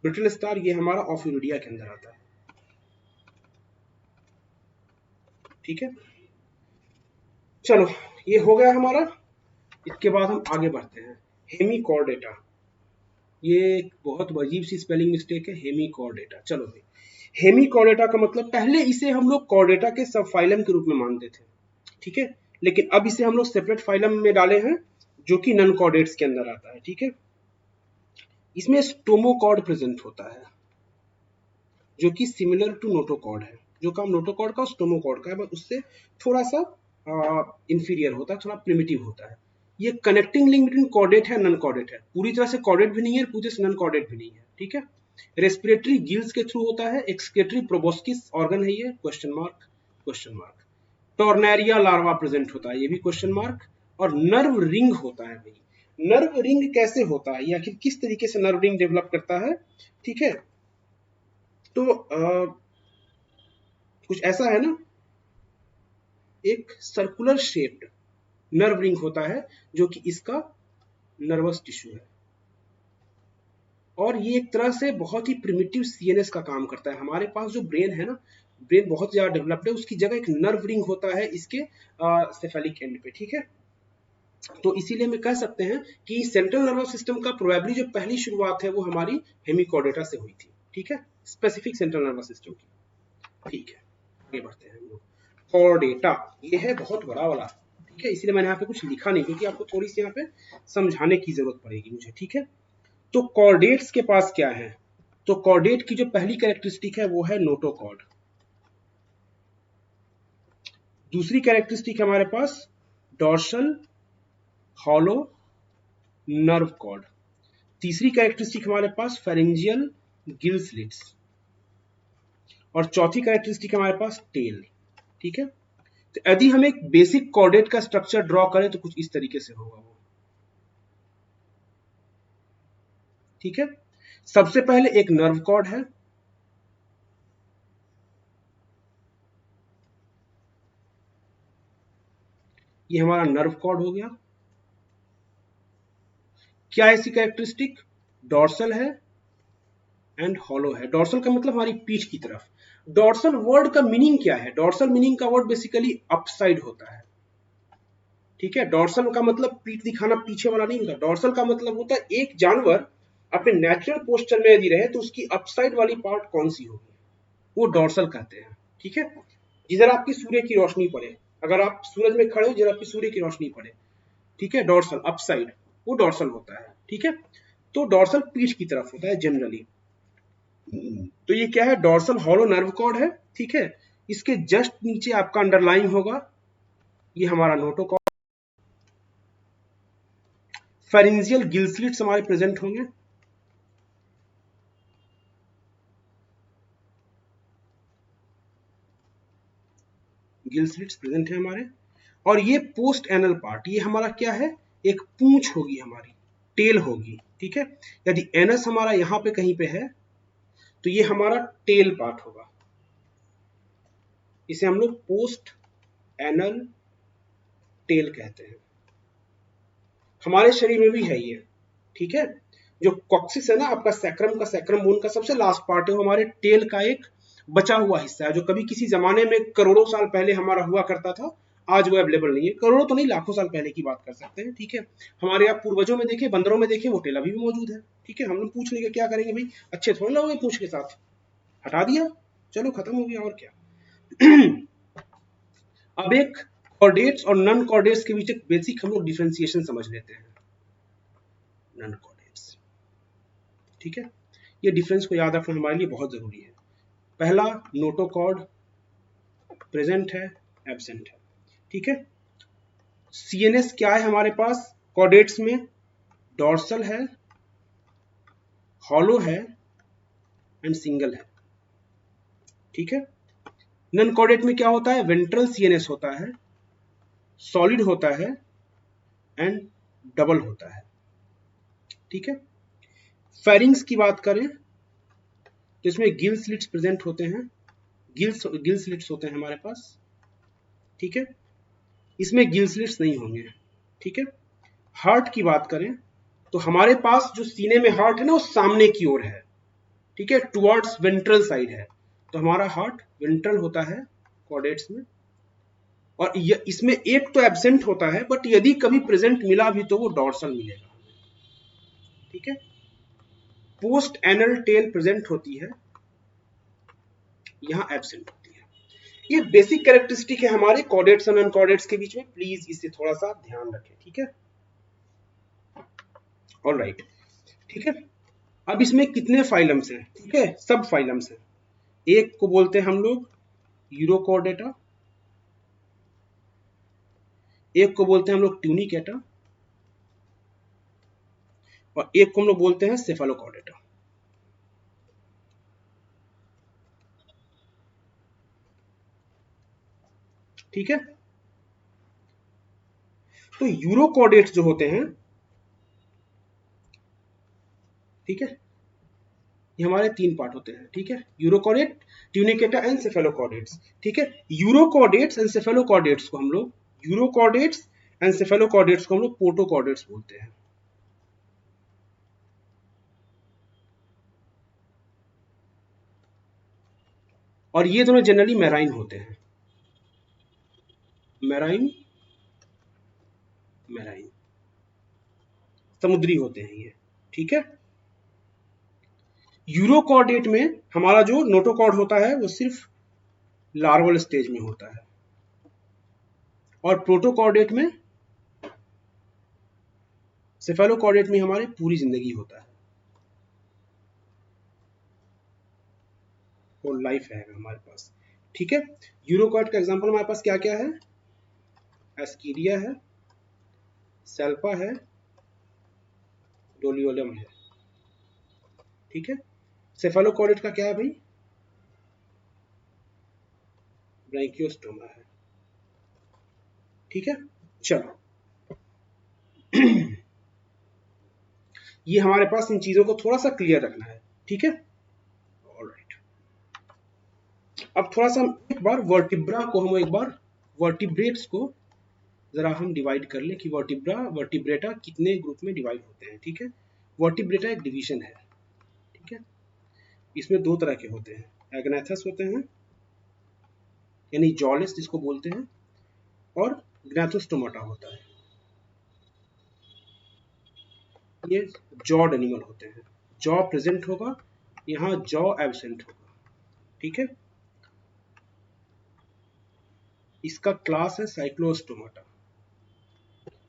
ब्रिटल स्टार, ये हमारा ओफ्यूरिडिया के अंदर आता है, ठीक है। चलो ये हो गया हमारा, इसके बाद हम आगे बढ़ते हैं, हेमिकॉर्डेटा। ये बहुत अजीब सी स्पेलिंग मिस्टेक है, हेमिकॉर्डेटा। चलो भाई, हेमिकॉर्डेटा का मतलब, पहले इसे हम लोग कॉर्डेटा के सब फाइलम के रूप में मानते थे, ठीक है, लेकिन अब इसे हम लोग सेपरेट फाइलम में डाले हैं, जो कि नन कॉर्डेट्स के अंदर आता है, ठीक है। इसमें स्टोमोकॉर्ड प्रेजेंट होता है, जो कि सिमिलर टू नोटोकॉर्ड है, जो काम नोटोकॉर्ड का स्टोमोकॉर्ड का है, बस उससे थोड़ा सा इंफीरियर होता है, थोड़ा प्रिमिटिव होता है। ये कनेक्टिंग लिंक बिटवीन कॉर्डेट है, नन कॉर्डेट है, पूरी तरह से कॉर्डेट भी नहीं है, पूरी तरह से नन कॉर्डेट भी नहीं है, ठीक है। रेस्पिरेटरी गिल्स के थ्रू होता है, एक्सक्रीटरी प्रोबोस्किस ऑर्गन है ये, question mark question mark. Tornaria larva present होता है, ये भी क्वेश्चन मार्क। और नर्व रिंग होता है भाई, नर्व रिंग कैसे होता है, या आखिर किस तरीके से नर्व रिंग डेवलप करता है, ठीक है। तो कुछ ऐसा है ना, एक सर्कुलर शेप्ड नर्व रिंग होता है, जो कि इसका नर्वस टिश्यू है, और ये एक तरह से बहुत ही प्रिमिटिव सीएनएस का काम करता है। हमारे पास जो ब्रेन है ना, ब्रेन बहुत ज्यादा डेवलप्ड है, उसकी जगह एक नर्व रिंग होता है इसके सेफेलिक एंड पे, ठीक है। तो इसीलिए मैं कह सकते हैं कि सेंट्रल नर्वस सिस्टम का प्रोबेबली जो पहली शुरुआत है वो हमारी हेमिकॉर्डेटा से हुई थी, ठीक है, स्पेसिफिक सेंट्रल नर्वस सिस्टम की, ठीक है। आगे बढ़ते हैं हम लोग, कॉर्डेटा, ये है बहुत बड़ा वाला, ठीक है, इसलिए मैंने यहाँ पे कुछ लिखा नहीं, क्योंकि आपको थोड़ी सी यहाँ पे समझाने की जरूरत पड़ेगी मुझे, ठीक है। तो कॉर्डेट्स के पास क्या है, तो कॉर्डेट की जो पहली कैरेक्टरिस्टिक है वो है नोटोकॉर्ड। दूसरी कैरेक्टरिस्टिक है हमारे पास डॉर्सल हॉलो नर्व कॉर्ड। तीसरी कैरेक्टरिस्टिक हमारे पास फेरेंजियल गिल स्लिट्स। और चौथी कैरेक्टरिस्टिक हमारे पास टेल। ठीक है, तो यदि हम एक बेसिक कॉर्डेट का स्ट्रक्चर ड्रॉ करें तो कुछ इस तरीके से होगा वो। ठीक है, सबसे पहले एक नर्व कॉर्ड है, ये हमारा नर्व कॉर्ड हो गया। क्या ऐसी कैरेक्टरिस्टिक? डॉर्सल है एंड हॉलो है। डॉर्सल का मतलब हमारी पीठ की तरफ। डॉर्सल वर्ड का मीनिंग क्या है? डॉर्सल मीनिंग का वर्ड बेसिकली अपसाइड होता है। ठीक है, डॉर्सल का मतलब पीठ दिखाना पीछे वाला नहीं होता। डॉर्सल का मतलब होता है एक जानवर अपने नेचुरल पोस्चर में यदि रहे तो उसकी अपसाइड वाली पार्ट कौन सी होगी, वो डॉर्सल कहते हैं। ठीक है, जिधर आपकी सूर्य की रोशनी पड़े, अगर आप सूरज में खड़े हो जिधर आपकी सूर्य की रोशनी पड़े, ठीक है, डॉर्सल अपसाइड, वो डॉर्सल होता है। ठीक है, तो डॉर्सल पीठ की तरफ होता है जनरली। तो ये क्या है? डॉर्सल हॉलो नर्व कॉर्ड है। ठीक है, इसके जस्ट नीचे आपका अंडरलाइन होगा ये हमारा नोटोकॉर्ड। फेरेंजियल गिल स्लिट्स हमारे प्रेजेंट होंगे। गिल स्लिट्स प्रेजेंट है हमारे। और ये पोस्ट एनल पार्ट, ये हमारा क्या है? एक पूंछ होगी हमारी, टेल होगी। ठीक है, यदि एनस हमारा यहां पे कहीं पे है तो ये हमारा टेल पार्ट होगा। इसे हम लोग पोस्ट एनल टेल कहते हैं। हमारे शरीर में भी है ये। ठीक है, जो कॉक्सिस है ना आपका, सैक्रम का, सैक्रम बोन का सबसे लास्ट पार्ट है, वो हमारे टेल का एक बचा हुआ हिस्सा है, जो कभी किसी जमाने में करोड़ों साल पहले हमारा हुआ करता था। आज वो अवेलेबल नहीं है। करोड़ों तो नहीं, लाखों साल पहले की बात कर सकते हैं। ठीक है, हमारे आप पूर्वजों में देखें, बंदरों में देखें, वो टेल अभी भी मौजूद है। ठीक है, हम लोग पूछ लेंगे क्या करेंगे भाई, अच्छे थोड़े लोगे पूछ के साथ, हटा दिया, चलो खत्म हो गया और क्या। अब एक कॉर्डेट्स और नॉन कॉर्डेट्स के बीच एक बेसिक हम लोग डिफरेंशिएशन समझ लेते हैं। नॉन कॉर्डेट्स, ठीक है, ये डिफरेंस को याद रखना हमारे लिए बहुत जरूरी है। पहला नोटोकॉर्ड प्रेजेंट है, एब्सेंट है। ठीक है, सीएनएस क्या है हमारे पास कॉर्डेट्स में? डॉर्सल है, हॉलो है एंड सिंगल है। ठीक है, नॉन कॉर्डेट में क्या होता है? वेंट्रल सीएनएस होता है, सॉलिड होता है एंड डबल होता है। ठीक है, फेरिंग्स की बात करें तो इसमें गिल स्लिट्स प्रेजेंट होते हैं, गिल स्लिट्स होते हैं हमारे पास। ठीक है, इसमें गिल स्लिट्स नहीं होंगे। ठीक है, हार्ट की बात करें तो हमारे पास जो सीने में हार्ट है ना, वो सामने की ओर है। ठीक है, टुवर्ड्स वेंट्रल साइड है, तो हमारा हार्ट वेंट्रल होता है कॉर्डेट्स में। और इसमें एक तो एब्सेंट होता है, बट यदि कभी प्रेजेंट मिला भी तो वो डॉर्सल मिलेगा। ठीक है, पोस्ट एनल टेल प्रेजेंट होती है, यहां एब्सेंट होती है। ये बेसिक कैरेक्टरिस्टिक है हमारे कॉर्डेट्स और नॉन कॉर्डेट्स के बीच में, प्लीज इसे थोड़ा सा ध्यान रखें। ठीक है, ऑलराइट। ठीक है, अब इसमें कितने फाइलम्स हैं? ठीक है, सब फाइलम्स हैं। एक को बोलते हैं हम लोग यूरोकॉर्डेटा, एक को बोलते हैं हम लोग ट्यूनिकेटा, और एक को हम लोग बोलते हैं सेफालोकॉर्डेटा। ठीक है, तो यूरोकॉर्डेट्स जो होते हैं, ठीक है, ये हमारे तीन पार्ट होते हैं। ठीक है, यूरोकॉर्डेट, ट्यूनिकेटा एंड सेफेलोकॉर्डेट्स। ठीक है, यूरोकॉर्डेट्स एंड सेफेलोकॉर्डेट्स को हम लोग यूरोकॉर्डेट्स एंड सेफेलोकॉर्डेट्स को हम लोग पोर्टोकॉर्डेट्स बोलते हैं। और ये दोनों जनरली मैराइन होते हैं, मैराइन, मैराइन समुद्री होते हैं ये। ठीक है, यूरोकॉर्डेट में हमारा जो नोटोकॉर्ड होता है वो सिर्फ लार्वल स्टेज में होता है, और प्रोटोकॉर्डेट में, सेफेलोकॉर्डेट में हमारी पूरी जिंदगी होता है, वो लाइफ है हमारे पास। ठीक है। यूरोकॉट का एग्जांपल हमारे पास क्या क्या है, एस्कीरिया है, सेल्पा है, डोलियोलम है, ठीक है। सेफेलोकॉरिड का क्या है भाई, ब्रैंकियोस्टोमा है, ठीक है। चलो ये हमारे पास इन चीजों को थोड़ा सा क्लियर रखना है, ठीक है। ऑलराइट, अब थोड़ा सा एक बार वर्टिब्रा को हम एक बार वर्टिब्रेट्स को जरा हम डिवाइड कर लें कि वर्टिब्रेटा कितने ग्रुप में डिवाइड होते हैं, ठीक है। वर्टिब्रेटा एक डिवीजन है, ठीक है। इसमें दो तरह के होते हैं, एग्नेथस होते हैं यानी जॉलेस जिसको बोलते हैं, और ग्नैथोस्टोमाटा होता है, ये जॉड एनिमल होते हैं। जॉ प्रेजेंट होगा, यहाँ जॉ एब्सेंट होगा, ठीक है। इसका क्लास है साइक्लोस्टोमाटा,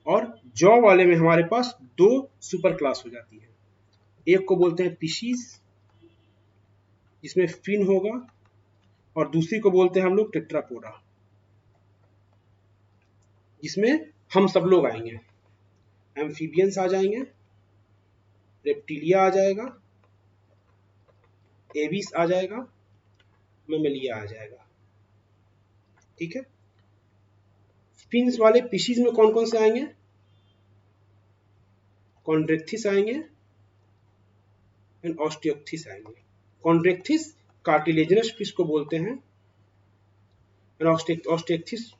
और जॉ वाले में हमारे पास दो सुपर क्लास हो जाती है। एक को बोलते हैं पिशीज जिसमें फिन होगा, और दूसरी को बोलते हैं हम लोग टेट्रापोडा जिसमें हम सब लोग आएंगे, एम्फीबियंस आ जाएंगे, रेप्टिलिया आ जाएगा, एविस आ जाएगा, मेमेलिया आ जाएगा, ठीक है। फिन्स वाले पिशीज में कौन कौन से आएंगे, कॉन्ड्रेक्थिस आएंगे एंड ऑस्टियोक्थिस आएंगे। कॉन्ड्रेक्थिस कार्टिलेजिनस फिश को बोलते हैं, एंड ऑस्टियोक्थिस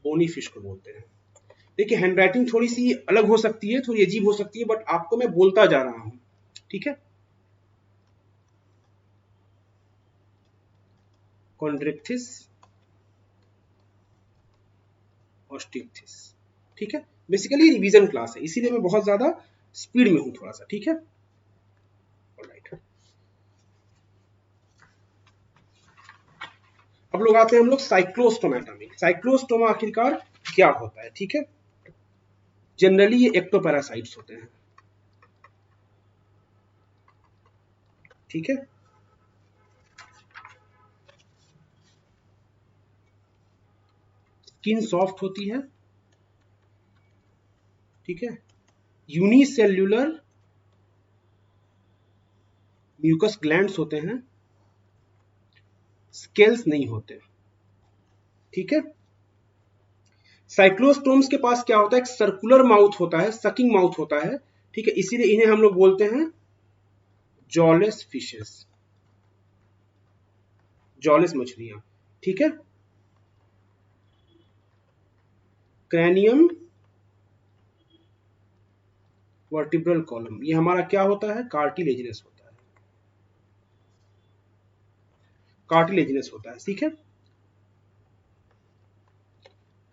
बोनी फिश को बोलते हैं। देखिए हैंडराइटिंग थोड़ी सी अलग हो सकती है, थोड़ी अजीब हो सकती है, बट आपको मैं बोलता जा रहा हूं, ठीक है। कॉन्ड्रेक्थिस, ऑस्टियोक्थिस, ठीक है। बेसिकली रिवीजन क्लास है, इसीलिए मैं बहुत ज्यादा स्पीड में हूं थोड़ा सा, ठीक है। ऑलराइट, अब लोग आते हैं हम लोग साइक्लोस्टोमाटा में। साइक्लोस्टोमा आखिरकार क्या होता है, ठीक है। जनरली ये एक्टोपैरासाइट्स होते हैं, ठीक है। स्किन सॉफ्ट होती है, ठीक है। यूनिसेल्यूलर म्यूकस ग्लैंड्स होते हैं, स्केल्स नहीं होते, ठीक है। साइक्लोस्टोम्स के पास क्या होता है, एक सर्कुलर माउथ होता है, सकिंग माउथ होता है, ठीक है। इसीलिए इन्हें हम लोग बोलते हैं जॉलेस फिशेस, जॉलेस मछलियां, ठीक है। क्रैनियम वर्टिब्रल कॉलम, ये हमारा क्या होता है, कार्टिलेजिनस होता है, कार्टिलेजिनस होता है, ठीक है।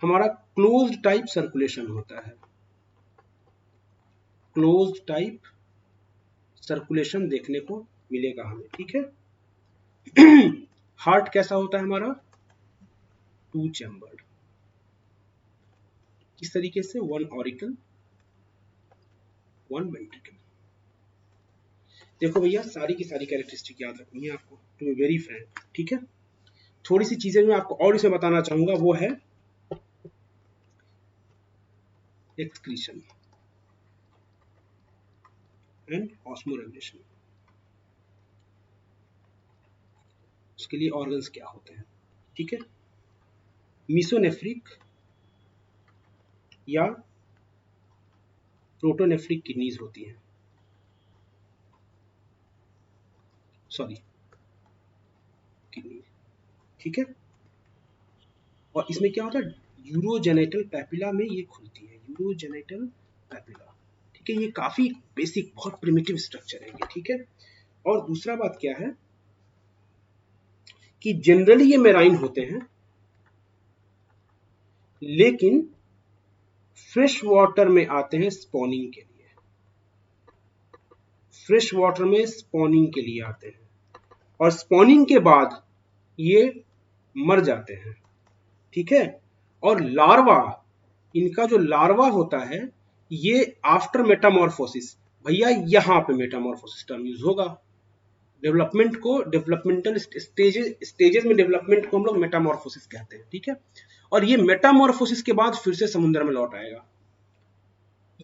हमारा क्लोज्ड टाइप सर्कुलेशन होता है, क्लोज्ड टाइप सर्कुलेशन देखने को मिलेगा हमें, ठीक है। हार्ट कैसा होता है हमारा, टू चैम्बर्ड, इस तरीके से, वन ऑरिकल वन वेंट्रिकल। देखो भैया सारी की सारी कैरेक्टरिस्टिक याद रखनी है आपको, टू बी वेरी फ्रैंक, ठीक है। थोड़ी सी चीजें मैं आपको और इसमें बताना चाहूंगा, वो है एक्सक्रीशन एंड ऑस्मोरेगुलेशन। उसके लिए ऑर्गन्स क्या होते हैं, ठीक है। मीसोनेफ्रिक या प्रोटोनेफ्रिक किडनीज होती हैं, सॉरी किडनी, ठीक है। और इसमें क्या होता है, यूरोजेनेटल पैपिला में ये खुलती है, यूरोजेनेटल पैपिला, ठीक है। ये काफी बेसिक बहुत प्रिमिटिव स्ट्रक्चर है ये, ठीक है। और दूसरा बात क्या है कि जनरली ये मेराइन होते हैं, लेकिन फ्रेश वाटर में आते हैं स्पॉनिंग के लिए, फ्रेश वाटर में स्पॉनिंग के लिए आते हैं, और स्पॉनिंग के बाद ये मर जाते हैं, ठीक है। और लार्वा, इनका जो लार्वा होता है ये आफ्टर मेटामॉर्फोसिस, भैया यहां पे मेटामॉर्फोसिस टर्म यूज होगा, डेवलपमेंट को, डेवलपमेंटल स्टेजेस में डेवलपमेंट को हम लोग मेटामॉर्फोसिस कहते हैं, ठीक है। और ये मेटामॉर्फोसिस के बाद फिर से समुद्र में लौट आएगा।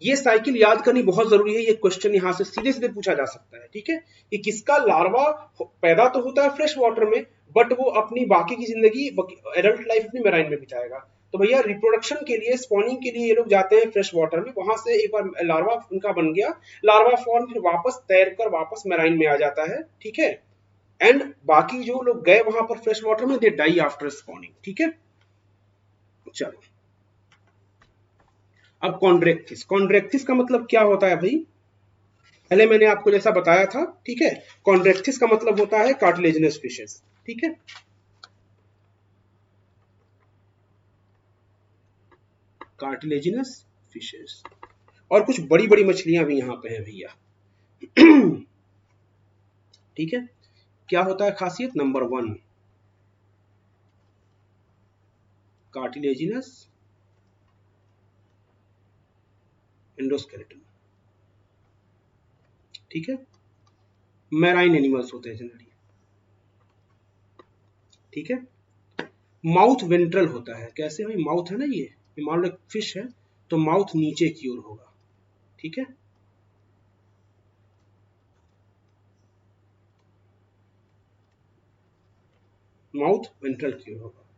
ये साइकिल याद करनी बहुत जरूरी है, ये क्वेश्चन यहाँ से सीधे सीधे पूछा जा सकता है, ठीक है। कि किसका लार्वा पैदा तो होता है फ्रेश वाटर में, बट वो अपनी बाकी की जिंदगी, एडल्ट लाइफ अपनी मेराइन में बिताएगा। तो भैया रिप्रोडक्शन के लिए, स्पॉनिंग के लिए ये लोग जाते हैं फ्रेश वाटर में, वहां से एक बार लार्वा उनका बन गया, लार्वा फॉर्म, फिर वापस तैर कर वापस मेराइन में आ जाता है, ठीक है। एंड बाकी जो लोग गए वहां पर फ्रेश वाटर में, दे डाई आफ्टर स्पॉनिंग, ठीक है। चलो अब कॉन्ड्रेक्थिस, कॉन्ड्रेक्थिस का मतलब क्या होता है भाई, पहले मैंने आपको जैसा बताया था, ठीक है। कॉन्ड्रेक्थिस का मतलब होता है कार्टिलेजिनस फिशेस, ठीक है। कार्टिलेजिनस फिशेस, और कुछ बड़ी बड़ी मछलियां भी यहां पे हैं भैया। ठीक है। क्या होता है खासियत, नंबर 1 कार्टिलेजिनस एंडोस्केलेटन, ठीक है। मैराइन एनिमल्स होते हैं जनरली, ठीक है। माउथ वेंट्रल होता है, कैसे भाई, माउथ है ना, ये मान लो एक फिश है, तो माउथ नीचे की ओर होगा, ठीक है। माउथ वेंट्रल की ओर होगा,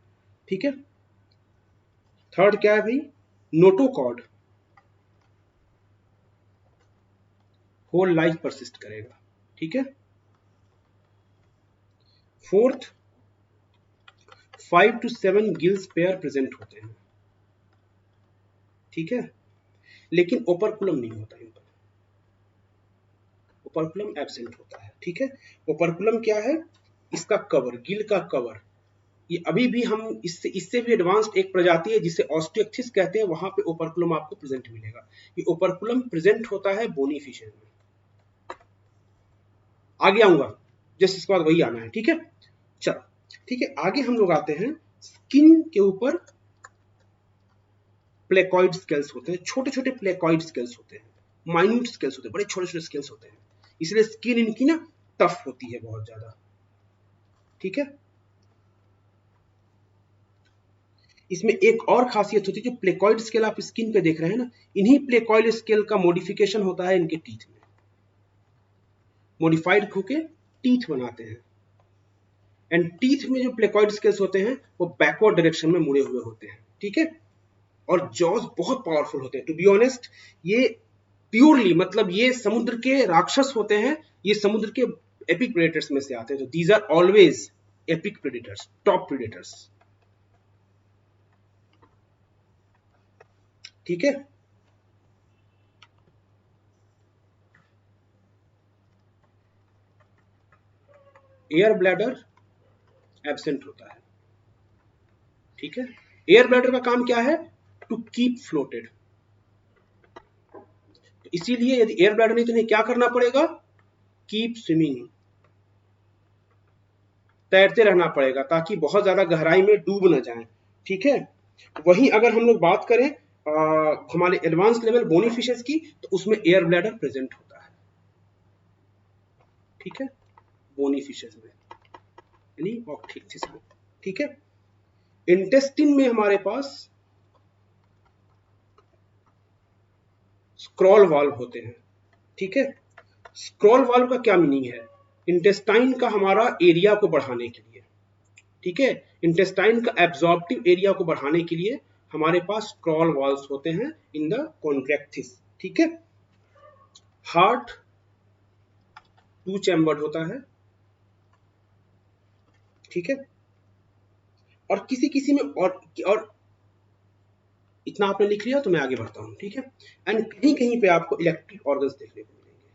ठीक है। थर्ड क्या है भाई, नोटोकॉर्ड, होल लाइफ परसिस्ट करेगा, ठीक है। Fourth, 5 to 7 gills pair present होते हैं, ठीक है। लेकिन ओपरकुलम नहीं होता इन पर, ओपरकुलम एब्सेंट होता है, ठीक है। ओपरकुलम क्या है, इसका कवर, गिल का कवर। ये अभी भी हम इससे इससे भी एडवांस्ड एक प्रजाति है जिसे ऑस्टियोक्थिस कहते हैं, वहां पे ओपरकुलम आपको प्रेजेंट मिलेगा। ये ओपरकुलम प्रेजेंट होता है बोनी फिशेज में। आगे आऊंगा, जस्ट इसके बाद वही आना है, ठीक है। चलो ठीक है, आगे हम लोग आते हैं, स्किन के ऊपर प्लेकॉइड स्केल्स होते हैं, छोटे छोटे प्लेकॉइड स्केल्स होते हैं, माइन्यूट स्केल्स होते हैं, बड़े छोटे छोटे स्केल्स होते हैं, इसलिए स्किन इनकी ना टफ होती है बहुत ज्यादा, ठीक है। इसमें एक और खासियत होती है, जो प्लेकॉइड स्केल आप स्किन पे देख रहे हैं ना, इन्हीं प्लेकॉइड स्केल का मॉडिफिकेशन होता है इनके टीथ में, मॉडिफाइड होके टीथ बनाते हैं। एंड टीथ में जो प्लेकॉइड स्केल्स होते हैं वो बैकवर्ड डायरेक्शन में मुड़े हुए होते हैं, ठीक है। और जॉज बहुत पावरफुल होते हैं, टू बी ऑनेस्ट ये प्योरली, मतलब ये समुद्र के राक्षस होते हैं, ये समुद्र के एपिक प्रेडेटर्स में से आते हैं, तो these are always epic predators, top predators, ठीक है। एयर ब्लैडर एब्सेंट होता है, ठीक है। एयर ब्लैडर का काम क्या है, टू कीप फ्लोटेड, तो इसीलिए यदि एयर ब्लैडर नहीं तो इन्हें क्या करना पड़ेगा, कीप स्विमिंग, तैरते रहना पड़ेगा ताकि बहुत ज्यादा गहराई में डूब न जाए, ठीक है। वहीं अगर हम लोग बात करें हमारे एडवांस लेवल बोनी फिशेस की, तो उसमें एयर ब्लैडर प्रेजेंट होता है, ठीक है, बोनी फिशेस में यानी ऑक्टिक्टिस में, ठीक है। इंटेस्टिन में हमारे पास स्क्रॉल वाल्व होते हैं, ठीक है। स्क्रॉल वाल्व का क्या मीनिंग है, इंटेस्टाइन का हमारा एरिया को बढ़ाने के लिए, ठीक है, इंटेस्टाइन का एब्जॉर्प्टिव एरिया को बढ़ाने के लिए हमारे पास स्क्रॉल वाल्व्स होते हैं इन द कॉन्ट्रैक्टिस, ठीक है। हार्ट 2 चैम्बर्ड होता है, ठीक है। और किसी किसी में और इतना आपने लिख लिया तो मैं आगे बढ़ता हूं, ठीक है। एंड कहीं कहीं पे आपको इलेक्ट्रिक ऑर्गन्स देखने को मिलेंगे,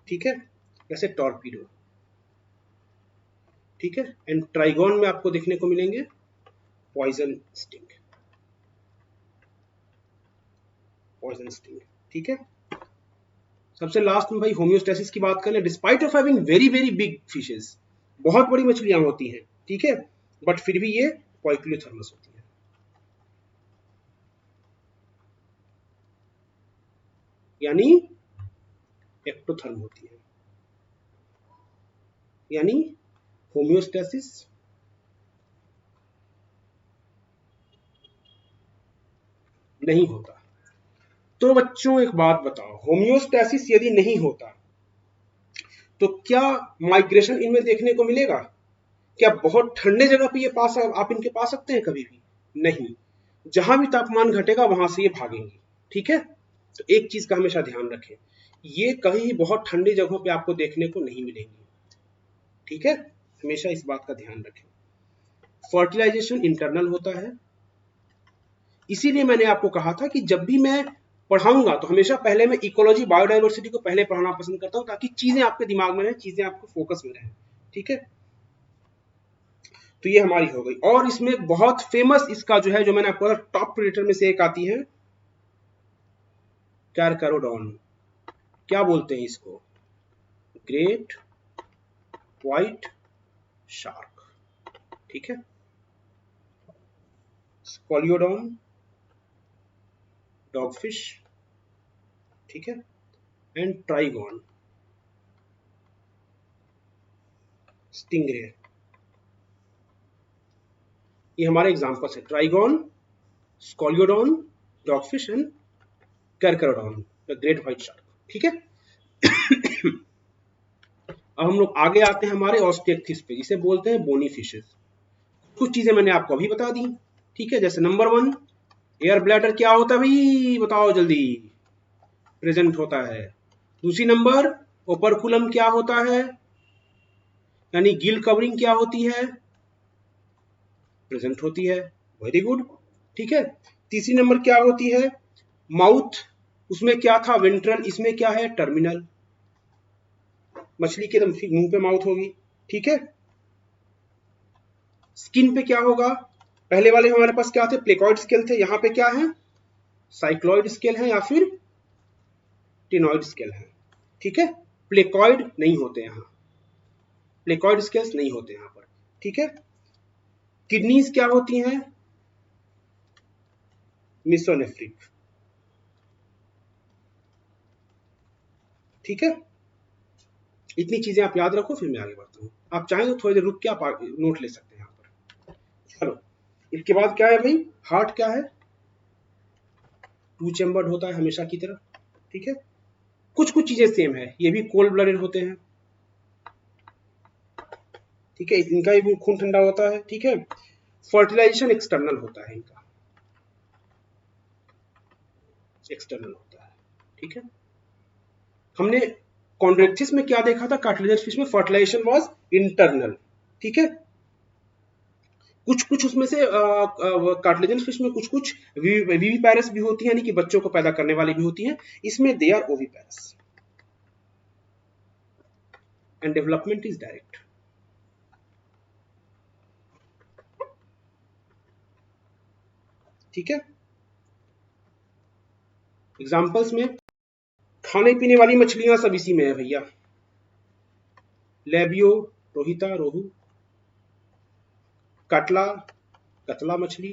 ठीक है, जैसे टॉर्पीडो, ठीक है। एंड ट्राइगोन में आपको देखने को मिलेंगे पॉइजन स्टिंग, पॉइजन स्टिंग, ठीक है। सबसे लास्ट में भाई होम्योस्टेसिस की बात करें, despite of having very very big fishes, बहुत बड़ी मछलियां होती हैं, ठीक है, बट फिर भी ये पोइक्लियोथर्मस होती है, यानी एक्टोथर्म होती है, यानी होम्योस्टेसिस नहीं होता। तो बच्चों एक बात बताओ, होम्योस्टेसिस यदि नहीं होता तो क्या माइग्रेशन इनमें देखने को मिलेगा? क्या बहुत ठंडे जगह पे ये आप इनके पा सकते हैं? कभी भी नहीं। जहां भी तापमान घटेगा वहां से ये भागेंगे, ठीक है। तो एक चीज का हमेशा ध्यान रखें, ये कहीं बहुत ठंडी जगहों पे आपको देखने को नहीं मिलेंगी, ठीक है। हमेशा इस बात का ध्यान रखें। फर्टिलाइजेशन इंटरनल होता है, इसीलिए मैंने आपको कहा था कि जब भी मैं पढ़ाऊंगा तो हमेशा पहले मैं इकोलॉजी बायोडाइवर्सिटी को पहले पढ़ाना पसंद करता हूं, ताकि चीजें आपके दिमाग में रहें, चीजें आपको फोकस में रहें, ठीक है। तो ये हमारी हो गई। और इसमें बहुत फेमस इसका जो है, जो मैंने आपको टॉप प्रेडेटर में से एक आती है कैरकरोडॉन, क्या बोलते हैं इसको? ग्रेट व्हाइट शार्क, ठीक है। स्कोलियोडॉन डॉगफिश, ठीक है। एंड ट्राइगॉन स्टिंगरे, ये हमारे एग्जांपल्स है। Trygon, Scoliodon, dogfish and Carcharodon the great white shark, ठीक है। अब हम लोग आगे आते हैं हमारे ऑस्टिएक्थिस पे, जिसे बोलते हैं बोनी फिशेस। कुछ चीजें मैंने आपको अभी बता दी, ठीक है। जैसे नंबर 1, एयर ब्लैडर क्या होता है भाई, बताओ जल्दी। प्रेजेंट होता है। दूसरी नंबर, ओपरकुलम क्या होता है, यानी गिल कवरिंग क्या होती है, प्रेजेंट होती है। वेरी गुड, ठीक है। तीसरी नंबर क्या होती है, माउथ, उसमें क्या था वेंट्रल, इसमें क्या है टर्मिनल। मछली के मुंह पे माउथ होगी, ठीक है। स्किन पे क्या होगा, पहले वाले हमारे पास क्या थे, प्लेकॉइड स्केल थे, यहाँ पे क्या है, साइक्लॉइड स्केल है या फिर टिनॉइड स्केल है, ठीक है। प्लेकॉइड नहीं होते यहाँ, प्लेकॉइड स्केल्स नहीं होते यहाँ पर, ठीक है। किडनीज क्या होती हैं, मिसोनेफ्रिक, ठीक है। इतनी चीजें आप याद रखो, फिर मैं आगे बढ़ता हूँ। आप चाहें तो थोड़ी देर रुक के आप नोट ले सकते हैं यहाँ पर। चलो, इसके बाद क्या है भाई, हार्ट क्या है, 2 चैम्बर्ड होता है हमेशा की तरह, ठीक है। कुछ कुछ चीजें सेम है, ये भी कोल्ड ब्लडेड होते हैं, ठीक है। इनका भी खून ठंडा होता है, ठीक है। फर्टिलाइजेशन एक्सटर्नल होता है इनका, एक्सटर्नल होता है, ठीक है। हमने कॉन्ड्रेक्टिस में क्या देखा था, कार्टिलेजिनस फिश में फर्टिलाइजेशन वाज इंटरनल, ठीक है। कुछ कुछ उसमें से कार्टिलेजिनस फिश में कुछ कुछ विविपैरस भी होती है, यानी कि बच्चों को पैदा करने वाली भी होती हैं, इसमें they are oviparous and development is direct, ठीक है। एग्जांपल्स में खाने पीने वाली मछलियां सब इसी में है भैया, लेबियो, रोहिता रोहू, कटला कतला मछली,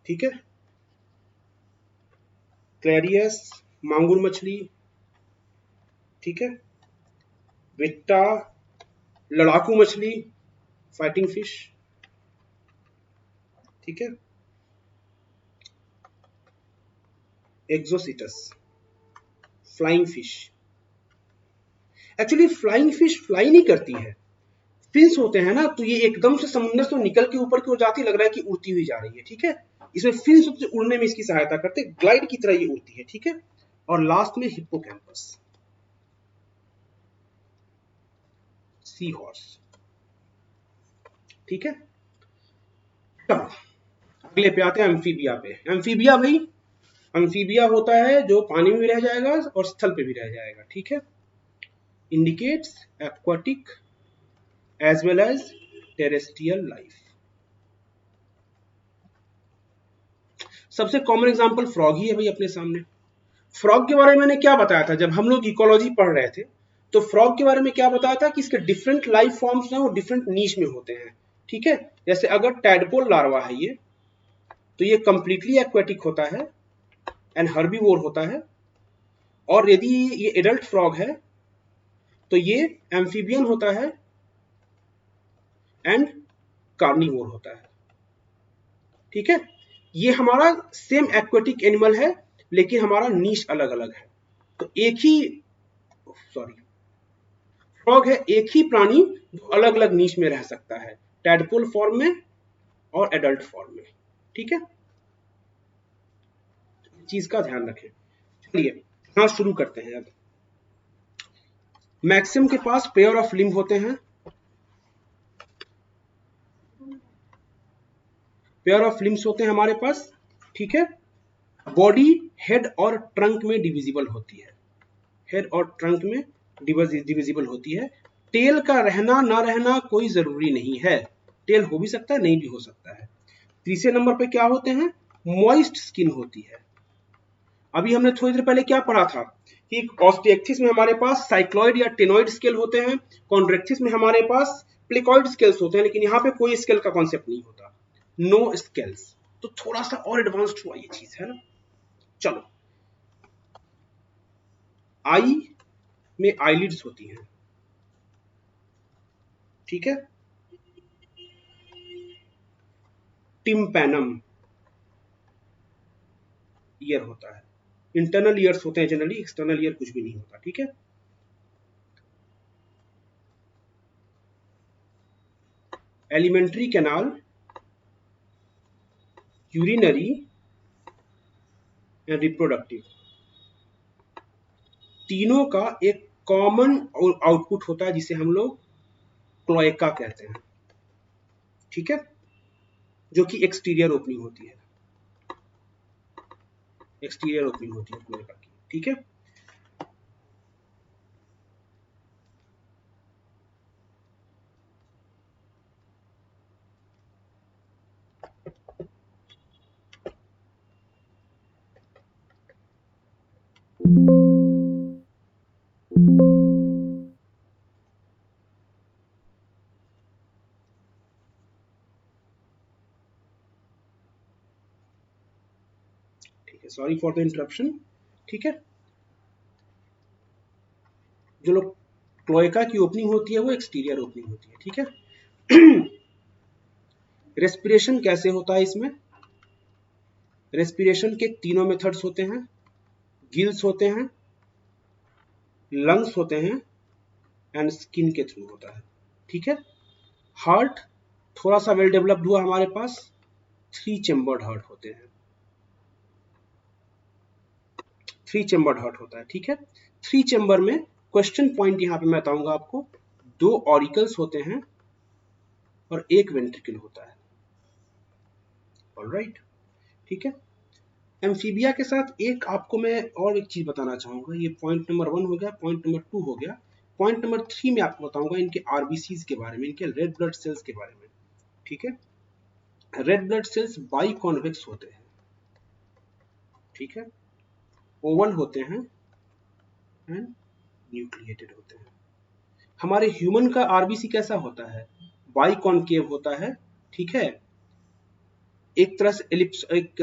ठीक है। क्लैरियस मांगुर मछली, ठीक है। विट्टा लड़ाकू मछली, फाइटिंग फिश, ठीक है। एक्सोसिटस flying fish, actually flying fish fly नहीं करती है, फिन्स होते हैं ना, तो ये एकदम से समुद्र से निकल के ऊपर की ओर जाती, लग रहा है कि उड़ती हुई जा रही है, ठीक है। इसमें फिन्स उड़ने में इसकी सहायता करते, ग्लाइड की तरह ये उड़ती है, ठीक है। और लास्ट में हिप्पोकैम्पस, सी हॉर्स, ठीक है। अगले पे आते हैं एम्फीबिया पे। एम्फीबिया भाई, एम्फीबिया होता है जो पानी में भी रह जाएगा और स्थल पे भी रह जाएगा, ठीक है। Indicates aquatic as well as terrestrial life. सबसे कॉमन एग्जांपल फ्रॉग ही है भाई अपने सामने। फ्रॉग के बारे में मैंने क्या बताया था, जब हम लोग इकोलॉजी पढ़ रहे थे तो फ्रॉग के बारे में क्या बताया था कि इसके डिफरेंट लाइफ फॉर्म्स हैं, वो डिफरेंट नीच में होते हैं, ठीक है। जैसे अगर टैडपोल लार्वा है ये, तो ये कंप्लीटली एक्वेटिक होता है एंड हर्बीवोर होता है, और यदि ये एडल्ट फ्रॉग है तो ये एम्फीबियन होता है एंड कार्निवोर होता है। ठीक है, ये हमारा सेम एक्वेटिक एनिमल है लेकिन हमारा नीश अलग अलग है। तो एक ही फ्रॉग है एक ही प्राणी जो अलग अलग नीश में रह सकता है, टैडपोल फॉर्म में और एडल्ट फॉर्म में। ठीक है, चीज का ध्यान रखें। चलिए यहां शुरू करते हैं। अब मैक्सिम के पास पेयर ऑफ लिम्ब होते हैं, पेयर ऑफ लिम्स होते हैं हमारे पास। ठीक है, बॉडी हेड और ट्रंक में डिविजिबल होती है, हेड और ट्रंक में डिविजिबल होती है। टेल का रहना ना रहना कोई जरूरी नहीं है, टेल हो भी सकता है नहीं भी हो सकता है। तीसरे नंबर पे क्या होते हैं, मॉइस्ट स्किन होती है। अभी हमने थोड़ी देर पहले क्या पढ़ा था कि ऑस्टिएक्थिस में हमारे पास साइक्लॉइड या टेनोइड स्केल होते हैं, कॉन्ड्रेक्थिस में हमारे पास प्लेकॉइड स्केल्स होते हैं, लेकिन यहाँ पे कोई स्केल का कॉन्सेप्ट नहीं होता, नो स्केल्स। तो थोड़ा सा और एडवांस्ड हुआ ये चीज, है ना। चलो, आई में आईलिड्स होती हैं। ठीक है, टिम्पैनम ईयर होता है, इंटरनल ईयर्स होते हैं जनरली, एक्सटर्नल ईयर कुछ भी नहीं होता। ठीक है, alimentary canal, urinary and reproductive, तीनों का एक कॉमन आउटपुट होता है जिसे हम लोग क्लोएका कहते हैं। ठीक है, जो कि एक्सटीरियर ओपनिंग होती है, एक्सटीरियर ओपनिंग होती है क्लोएका की। ठीक है, सॉरी फॉर द इंटरप्शन। ठीक है, जो लोग क्लोएका की ओपनिंग होती है वो एक्सटीरियर ओपनिंग होती है। ठीक है, रेस्पिरेशन कैसे होता है इसमें, रेस्पिरेशन के तीनों मेथड्स होते हैं, गिल्स होते हैं, लंग्स होते हैं एंड स्किन के थ्रू होता है। ठीक है, हार्ट थोड़ा सा वेल डेवलप्ड हुआ हमारे पास, 3 चेम्बर्ड हार्ट होते हैं, 3 चेम्बर्ड हार्ट होता है। ठीक है, 3 चेम्बर में क्वेश्चन पॉइंट यहां पे मैं बताऊंगा आपको, 2 ऑरिकल्स होते हैं और 1 वेंट्रिकल होता है। ऑलराइट, ठीक है। एम्फीबिया के साथ एक आपको मैं और एक चीज बताना चाहूंगा, ये पॉइंट नंबर 1 हो गया, पॉइंट नंबर 2 हो गया। पॉइंट नंबर 3 में आपको बताऊंगा इनके आरबीसीज के बारे में, इनके रेड ब्लड सेल्स के बारे में। ठीक है, red blood cells by convex होते हैं। ठीक है, ओवल होते हैं एंड न्यूक्लिएटेड होते हैं। हमारे ह्यूमन का आरबीसी कैसा होता है, बाई कॉन्केव होता है। ठीक है, एक तरह से एलिप्स, एक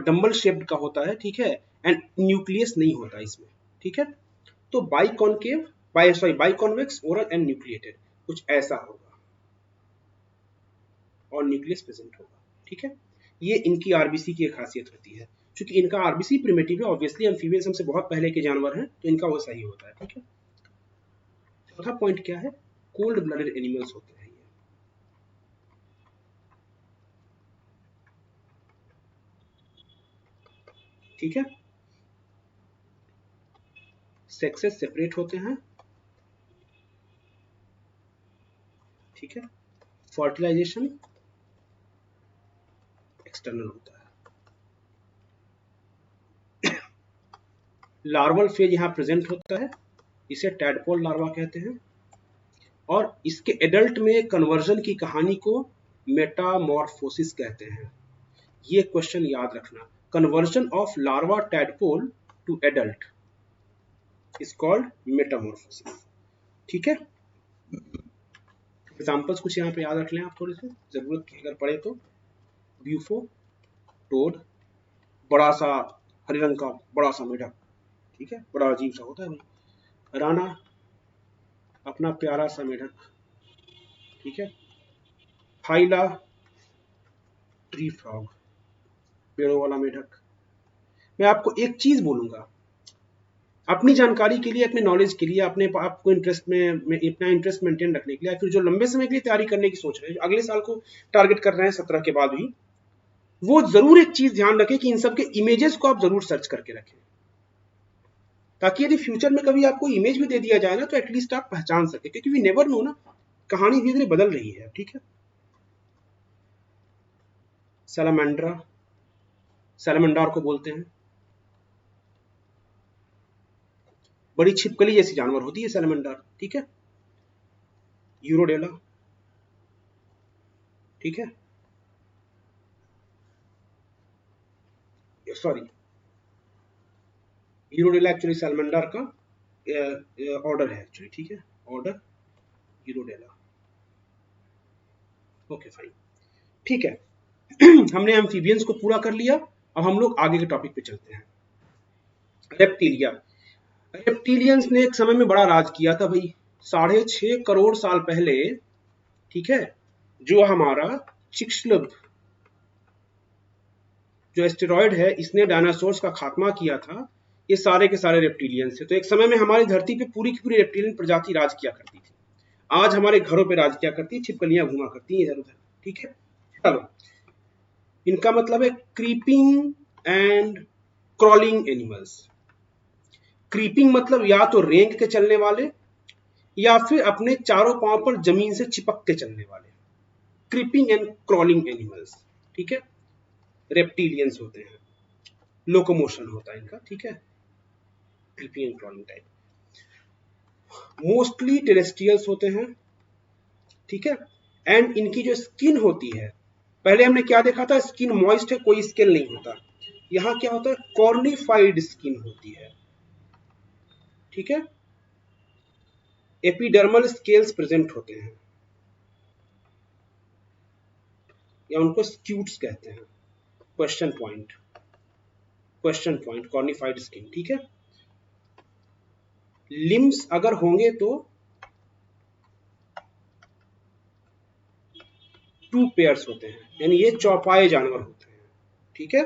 डंबल शेप्ड का होता है। ठीक है, एंड न्यूक्लियस नहीं होता इसमें। ठीक है, तो by concave, by convex, oral and nucleated, कुछ ऐसा होगा और न्यूक्लियस प्रेजेंट होगा। ठीक है, ये इनकी आरबीसी की एक खासियत होती है। क्योंकि इनका आरबीसी प्रिमिटिव है, ऑब्वियसली एम्फीबियंस हमसे बहुत पहले के जानवर हैं, तो इनका वो सही होता है। ठीक है, चौथा पॉइंट क्या है, कोल्ड ब्लडेड एनिमल्स होते हैं ये। ठीक है, सेक्सेस सेपरेट होते हैं। ठीक है, फर्टिलाइजेशन एक्सटर्नल होता है। लार्वल फेज यहां प्रेजेंट होता है, इसे टैडपोल लार्वा कहते हैं। और इसके एडल्ट में कन्वर्जन की कहानी को मेटामॉर्फोसिस कहते हैं। ये क्वेश्चन याद रखना, conversion of larva tadpole to adult is called metamorphosis. ठीक है, एग्जांपल्स कुछ यहाँ पे याद रख लें आप थोड़े से, जरूरत की अगर पड़े तो। ब्यूफो, टोड, बड़ा सा हरे रंग का बड़ा सा मेढक। ठीक है, बड़ा अजीब सा होता है भाई। राणा अपना प्यारा सा मेढक, ठीक है। फाइला ट्री फ्रॉग, पेड़ों वाला मेढक। मैं आपको एक चीज बोलूंगा, अपनी जानकारी के लिए, अपने नॉलेज के लिए, अपने आपको इंटरेस्ट में अपना इंटरेस्ट मेंटेन रखने के लिए, फिर जो लंबे समय के लिए तैयारी करने की सोच रहे हैं, जो अगले साल को टारगेट कर रहे हैं 17 के बाद भी, वो जरूर एक चीज ध्यान रखें कि इन सब के इमेजेस को आप जरूर सर्च करके रखें, ताकि यदि फ्यूचर में कभी आपको इमेज भी दे दिया जाए ना, तो एटलीस्ट आप पहचान सके, क्योंकि वी नेवर नो ना, कहानी धीरे धीरे बदल रही है, ठीक है। सैलामेंड्रा, सैलामेंडार को बोलते हैं, बड़ी छिपकली जैसी जानवर होती है सैलामेंडार, ठीक है। यूरोडेला, ठीक है, सॉरी, यूरोडेला एक्चुअली सैलामेंडार का ऑर्डर है एक्चुअली, ठीक है, ऑर्डर यूरोडेला। ओके फाइन, ठीक है। हमने एम्फीबियंस को पूरा कर लिया। अब हम लोग आगे के टॉपिक पे चलते हैं। रेप्टिलिया, रेप्टिलियंस ने एक समय में बड़ा राज किया था भाई, 6.5 करोड़ साल पहले, ठीक है। जो हमारा चिक्सलब जो एस्टेरॉयड है, इसने डायनासोर्स का खात्मा किया था। ये सारे के सारे रेप्टिलियंस थे। तो एक समय में हमारी धरती पे पूरी की पूरी रेप्टिलियन प्रजाति राज किया करती थी। आज हमारे घरों पे राज किया करती है, छिपकलियां घुमा करती हैं इधर उधर, ठीक है। चलो, इनका मतलब है creeping and crawling animals. Creeping मतलब या तो रेंग के चलने वाले, या फिर अपने चारों पांव पर जमीन से चिपक के चलने वाले, क्रीपिंग एंड क्रॉलिंग एनिमल्स, ठीक है। रेप्टिलियंस होते हैं, लोकोमोशन होता है इनका, ठीक है, creeping and crawling type. Mostly terrestrials होते हैं, ठीक है। एंड इनकी जो स्किन होती है, पहले हमने क्या देखा था, स्किन मॉइस्ट है, कोई स्किन नहीं होता। यहां क्या होता है, कॉर्निफाइड स्किन होती है, ठीक है। एपिडर्मल स्केल्स प्रेजेंट होते हैं, या उनको स्क्यूट्स कहते हैं। Question point, question point, cornified skin, ठीक है। लिम्स अगर होंगे तो 2 पेयर्स होते हैं, यानी ये चौपाए जानवर होते हैं, ठीक है।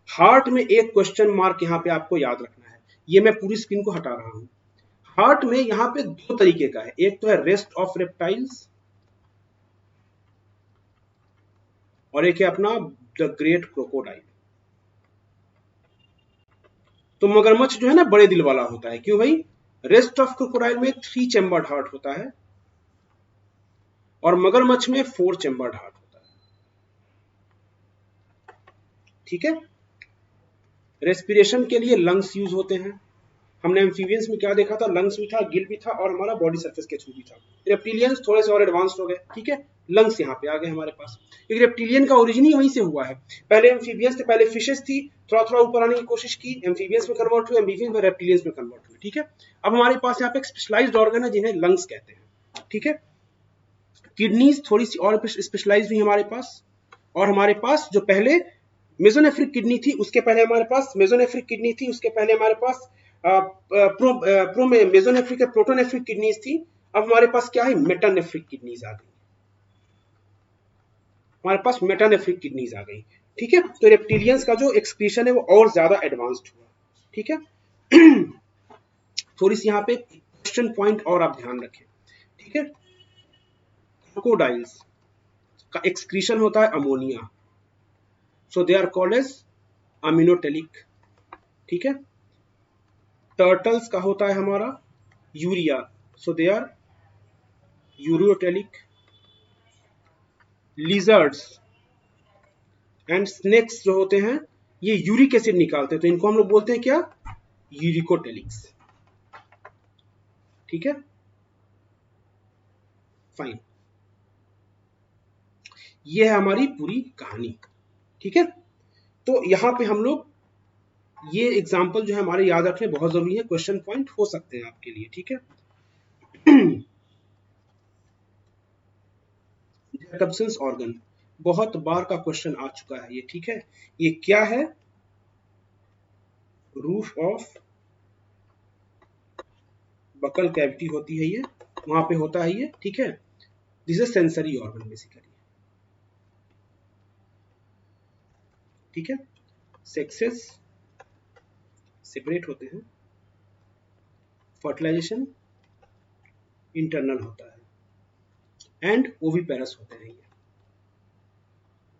हार्ट में एक क्वेश्चन मार्क यहां पे आपको याद रखना है, ये मैं पूरी स्क्रीन को हटा रहा हूं। हार्ट में यहां पे 2 तरीके का है, एक तो है रेस्ट ऑफ रेप्टाइल्स, और एक है अपना द ग्रेट क्रोकोडाइल। तो मगरमच्छ जो है ना, बड़े दिल वाला होता है, क्यों भाई, रेस्ट ऑफ क्रोकोडाइल में 3 चैम्बर्ड हार्ट होता है, और मगरमच्छ में 4 चैम्बर्ड हार्ट होता है, ठीक है। रेस्पिरेशन के लिए लंग्स यूज होते हैं। हमने एम्फीबियंस में क्या देखा था, लंग्स भी था, गिल भी था, और हमारा बॉडी सरफेस के थ्रू भी था। रेप्टिलियंस थोड़े से और एडवांस्ड हो गए, ठीक है। लंग्स यहाँ पे आ गए हमारे पास, क्योंकि रेप्टिलियन का ओरिजिन ही वहीं से हुआ है। पहले एम्फीबियंस थे, पहले फिशेस थी, थोड़ा थोड़ा ऊपर आने की कोशिश की, एम्फीबियंस में कन्वर्ट हुए, एम्फीबियंस में रेप्टिलियंस में कन्वर्ट हुए, ठीक है। अब हमारे पास यहाँ पे एक स्पेशलाइज्ड ऑर्गन है जिन्हें लंग्स कहते हैं, ठीक है। किडनीज थोड़ी सी और स्पेशलाइज हुई हमारे पास, और हमारे पास जो पहले मेसोनेफ्रिक किडनी थी, उसके पहले हमारे पास मेसोनेफ्रिक किडनी थी, उसके पहले हमारे पास प्रो मेसोनेफ्रिक प्रोटोनेफ्रिक किडनीज थी। अब हमारे पास क्या है, मेटानेफ्रिक किडनीज आ गई, हमारे पास मेटानेफ्रिक किडनीज आ गई, ठीक है। तो रेप्टिलियंस का जो एक्सक्रीशन है वो और ज्यादा एडवांस्ड हुआ, ठीक है। थोड़ी सी यहाँ पे क्वेश्चन पॉइंट और आप ध्यान रखें, ठीक है। क्रोकोडाइल्स का एक्सक्रीशन होता है ammonia, so they are called as ammonotelic, ठीक है। टर्टल्स का होता है हमारा urea, so they are ureotelic. Lizards and snakes जो होते हैं, ये यूरिक एसिड निकालते हैं, तो इनको हम लोग बोलते हैं क्या, यूरिकोटेलिक्स, ठीक है, फाइन। ये है हमारी पूरी कहानी, ठीक है। तो यहां पे हम लोग ये एग्जाम्पल जो है हमारे याद रखने बहुत जरूरी है, क्वेश्चन पॉइंट हो सकते हैं आपके लिए, ठीक है। जैकब्सन्स ऑर्गन बहुत बार का क्वेश्चन आ चुका है ये, ठीक है। ये क्या है, रूफ ऑफ बकल कैविटी होती है ये, वहां पे होता है ये, ठीक है। This is sensory organ basically, ठीक है। सेक्सेस सेपरेट होते हैं, फर्टिलाइजेशन इंटरनल होता है, एंड ओविपेरस होते हैं ये,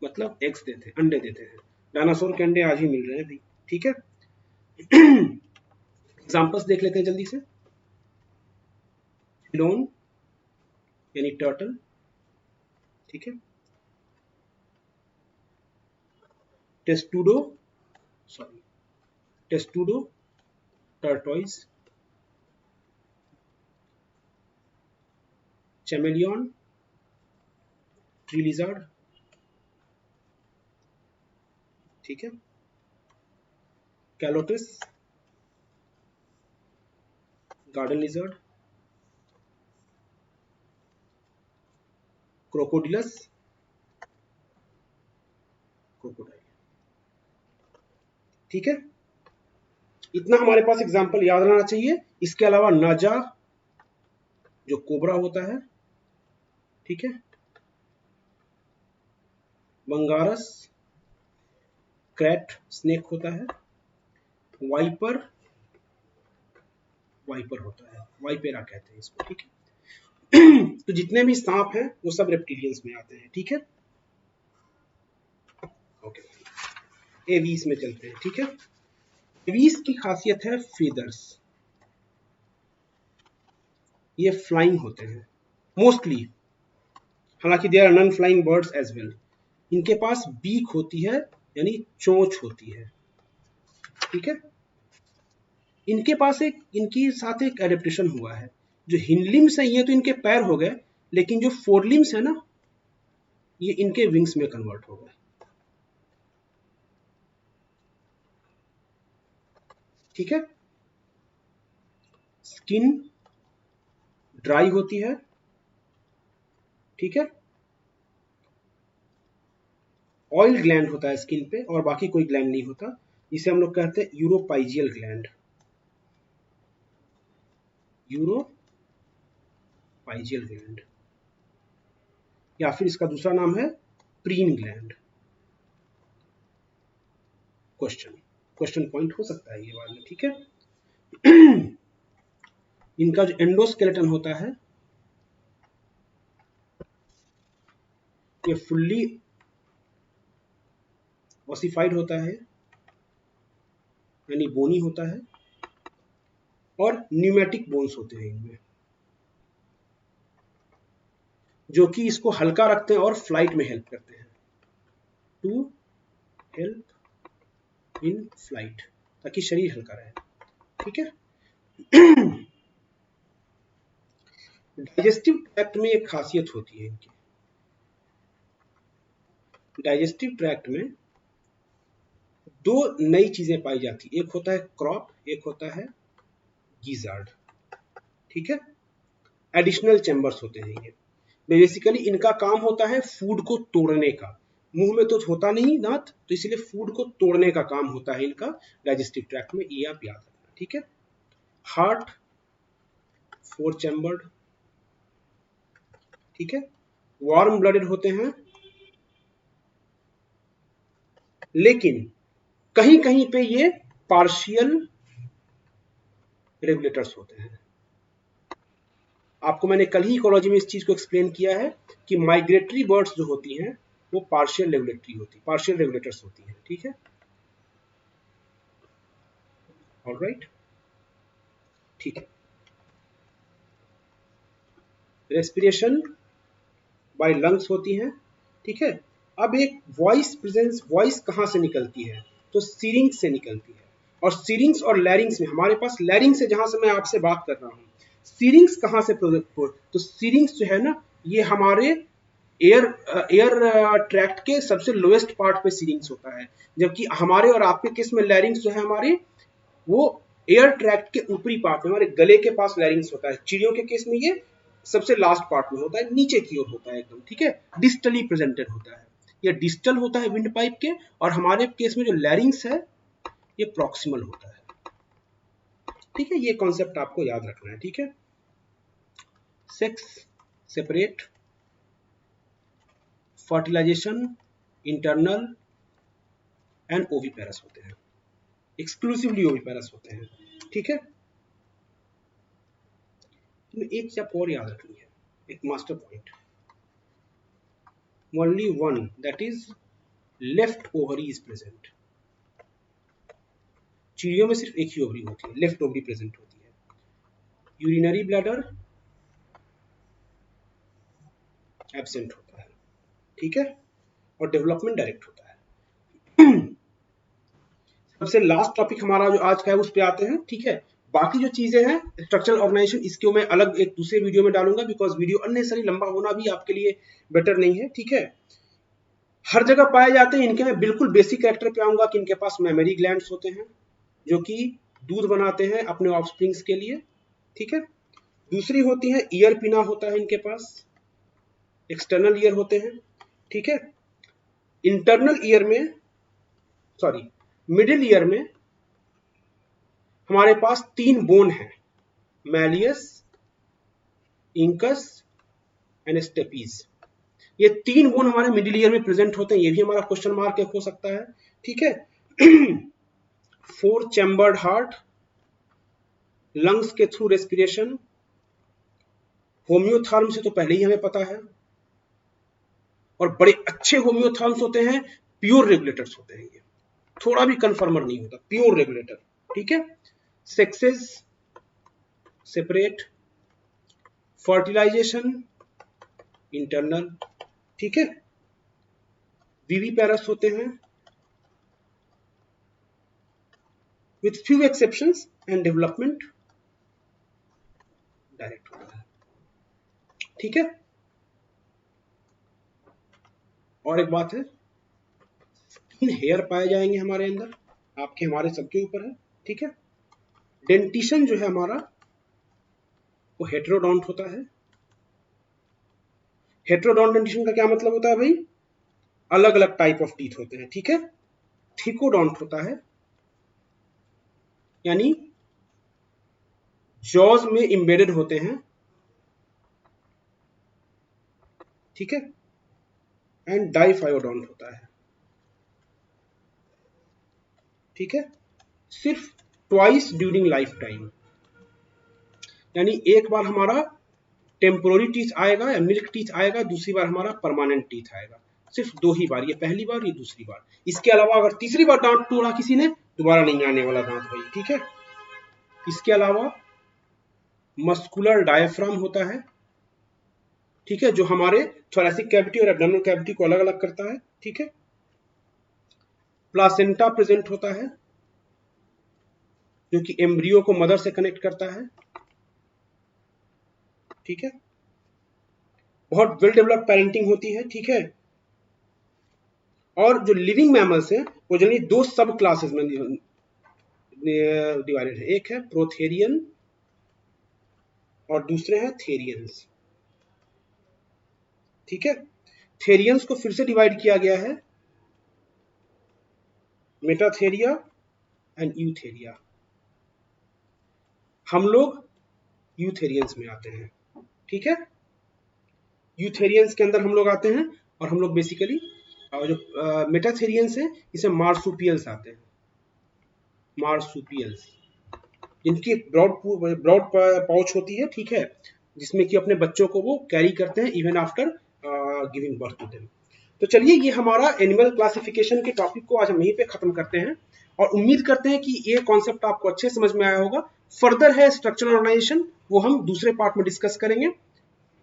मतलब एग्स देते हैं, अंडे देते हैं। डायनासोर के अंडे आज ही मिल रहे हैं भाई, ठीक है। एग्जांपल्स देख लेते हैं जल्दी से। लोन यानी टर्टल, ठीक है। टेस्टूडो टर्टोइज, चैमेलियन, ट्री लिजर्ड, ठीक है। कैलोटिस, गार्डन लिजर्ड, क्रोकोडिलस, क्रोकोडाइल, ठीक है। इतना हमारे पास एग्जाम्पल याद रहना चाहिए। इसके अलावा नाजा जो कोबरा होता है, ठीक है। मंगारस क्रैट स्नेक होता है, वाइपर होता है, वाइपेरा कहते हैं इसको, ठीक है। तो जितने भी सांप हैं वो सब रेप्टिलियंस में आते हैं, ठीक है। ओके, एवीस में चलते हैं, ठीक है। एवीस की खासियत है फेदर्स, ये फ्लाइंग होते हैं मोस्टली, हालांकि there are non flying birds as well. इनके पास बीक होती है यानी चोंच होती है, ठीक है। इनके पास इनके साथ एक एडेप्टेशन हुआ है। जो हिंडलिम्स है ये तो इनके पैर हो गए, लेकिन जो फोरलिम्स है ना, ये इनके विंग्स में कन्वर्ट हो गए, ठीक है। स्किन ड्राई होती है, ठीक है। ऑयल ग्लैंड होता है स्किन पे और बाकी कोई ग्लैंड नहीं होता, जिसे हम लोग कहते हैं यूरोपाइजियल ग्लैंड, यूरोपाइजियल ग्लैंड, या फिर इसका दूसरा नाम है प्रीन ग्लैंड। क्वेश्चन पॉइंट हो सकता है ये बाद में, ठीक है। इनका जो एंडोस्केलेटन होता है ये फुल्ली ऑसिफाइड होता है यानी बोनी होता है, और न्यूमेटिक बोन्स होते हैं इनमें, जो कि इसको हल्का रखते हैं और फ्लाइट में हेल्प करते हैं, टू हेल्प इन फ्लाइट, ताकि शरीर हल्का रहे, ठीक है। डाइजेस्टिव ट्रैक्ट में एक खासियत होती है इनकी। डाइजेस्टिव ट्रैक्ट में दो नई चीजें पाई जाती, एक होता है क्रॉप, एक होता है गीजार्ड, ठीक है। एडिशनल चैम्बर्स होते हैं ये, बेसिकली इनका काम होता है फूड को तोड़ने का। मुंह में तो होता नहीं दांत, तो इसलिए फूड को तोड़ने का काम होता है इनका डाइजेस्टिव ट्रैक्ट में, ये आप याद रखना, ठीक है। हार्ट 4 चैम्बर्ड, ठीक है। वार्म ब्लडेड होते हैं, लेकिन कहीं कहीं पे ये पार्शियल रेगुलेटर्स होते हैं। आपको मैंने कल ही इकोलॉजी में इस चीज को एक्सप्लेन किया है कि माइग्रेटरी बर्ड्स जो होती हैं वो पार्शियल रेगुलेटर्स होती हैं, ठीक है। ऑलराइट, ठीक है। रेस्पिरेशन बाय लंग्स होती है, ठीक है। अब एक वॉइस कहां से निकलती है, तो सीरिंग्स से निकलती है। और सीरिंग्स और लैरिंग्स में, हमारे पास लैरिंग से जहां से मैं आपसे बात कर रहा हूं, सीरिंग्स कहां से तो सीरिंग्स जो है ना, ये हमारे एयर ट्रैक्ट के सबसे लोएस्ट पार्ट पे सीरिंग्स होता है, जबकि हमारे और आपके केस में लैरिंग्स जो है हमारे, वो एयर ट्रैक्ट के ऊपरी पार्ट में, हमारे गले के पास लैरिंग्स होता है। चिड़ियों के केस में ये सबसे लास्ट पार्ट में होता है, नीचे की ओर होता है एकदम, ठीक है। डिस्टली प्रेजेंटेड होता है, ये डिस्टल होता है विंड पाइप के, और हमारे केस में जो लैरिंग्स है ये प्रॉक्सिमल होता है, ठीक है, ये कॉन्सेप्ट आपको याद रखना है। ठीक है, sex separate, fertilization internal and oviparous होते हैं, एक्सक्लूसिवली ओविपेरस होते हैं। ठीक है, एक चीज और याद रखनी है, एक master point, only one that is left ovary is present. चिड़ियों में सिर्फ एक ही ओवरी होती है, लेफ्ट ओवरी प्रेजेंट होती है। यूरिनरी ब्लैडर एब्सेंट होता है। ठीक है, और डेवलपमेंट डायरेक्ट होता है। सबसे लास्ट टॉपिक हमारा जो आज का है उस पे आते हैं। ठीक है, बाकी जो चीजें हैं स्ट्रक्चरल ऑर्गेनाइजेशन, इसको मैं अलग एक दूसरे वीडियो में डालूंगा, बिकॉज वीडियो अननेसेसरी लंबा होना भी आपके लिए बेटर नहीं है। ठीक है, हर जगह पाए जाते हैं इनके, मैं बिल्कुल बेसिक कैरेक्टर पे आऊंगा कि इनके पास मेमोरी ग्लैंड्स होते हैं जो कि दूध बनाते हैं अपने ऑफस्प्रिंग्स के लिए। ठीक है, दूसरी होती है ईयर पिना होता है इनके पास, एक्सटर्नल ईयर होते हैं। ठीक है, इंटरनल ईयर में, सॉरी मिडिल ईयर में हमारे पास 3 बोन है, मैलियस, इंकस एंड स्टेपीज। ये 3 बोन हमारे मिडिल ईयर में प्रेजेंट होते हैं, ये भी हमारा क्वेश्चन मार्क एक हो सकता है। ठीक है, 4 चैम्बर्ड हार्ट, लंग्स के थ्रू रेस्पिरेशन, होम्योथर्म से तो पहले ही हमें पता है, और बड़े अच्छे होम्योथर्म्स होते हैं, प्योर रेगुलेटर्स होते हैं, ये थोड़ा भी कन्फर्मर नहीं होता, प्योर रेगुलेटर। ठीक है, सेक्सेस सेपरेट, फर्टिलाइजेशन इंटरनल। ठीक है, विविपेरस होते हैं with few exceptions, and development direct होता है। ठीक है, और एक बात है, स्किन हेयर पाए जाएंगे हमारे अंदर, आपके हमारे सबके ऊपर है। ठीक है, डेंटिशन जो है हमारा वो हेटेरोडोंट होता है। हेटेरोडोंट डेंटिशन का क्या मतलब होता है भाई, अलग अलग टाइप ऑफ टीथ होते हैं। ठीक है, थिकोडोंट होता है, यानी जॉज में एम्बेडेड होते हैं। ठीक है, एंड डाइफायोडोंट होता है। ठीक है, सिर्फ ट्वाइस ड्यूरिंग लाइफ टाइम, यानी एक बार हमारा टेम्पोररी टीथ आएगा या मिल्क टीथ आएगा, दूसरी बार हमारा परमानेंट टीथ आएगा, सिर्फ 2 ही बार, ये पहली बार ये दूसरी बार। इसके अलावा अगर तीसरी बार दांत तोड़ा किसी ने, दोबारा नहीं आने वाला दांत भाई। ठीक है, इसके अलावा मस्कुलर डायफ्राम होता है। ठीक है, जो हमारे थोरैसिक कैविटी और एब्डोमिनल कैविटी को अलग अलग करता है। ठीक है, प्लासेंटा प्रेजेंट होता है जो कि एम्ब्रियो को मदर से कनेक्ट करता है। ठीक है, बहुत वेल डेवलप्ड पेरेंटिंग होती है। ठीक है, और जो लिविंग मैमल्स हैं वो जनरली 2 सब क्लासेस में डिवाइडेड है, एक है प्रोथेरियन और दूसरे हैं थेरियंस। ठीक है, थेरियंस को फिर से डिवाइड किया गया है, मेटाथेरिया एंड यूथेरिया। हम लोग यूथेरियंस में आते हैं। ठीक है, यूथेरियंस के अंदर हम लोग आते हैं, और हम लोग बेसिकली जो मेटाथेरियंस है इसे मार्सुपियल्स आते हैं, मार्सुपियल्स, जिनकी ब्रॉड पाउच होती है। ठीक है, जिसमें कि अपने बच्चों को वो कैरी करते हैं even after giving birth to them. तो चलिए, ये हमारा एनिमल क्लासिफिकेशन के टॉपिक को आज हम यहीं पे खत्म करते हैं, और उम्मीद करते हैं कि ये कॉन्सेप्ट आपको अच्छे समझ में आया होगा। फर्दर है स्ट्रक्चरल ऑर्गेनाइजेशन, वो हम दूसरे पार्ट में डिस्कस करेंगे।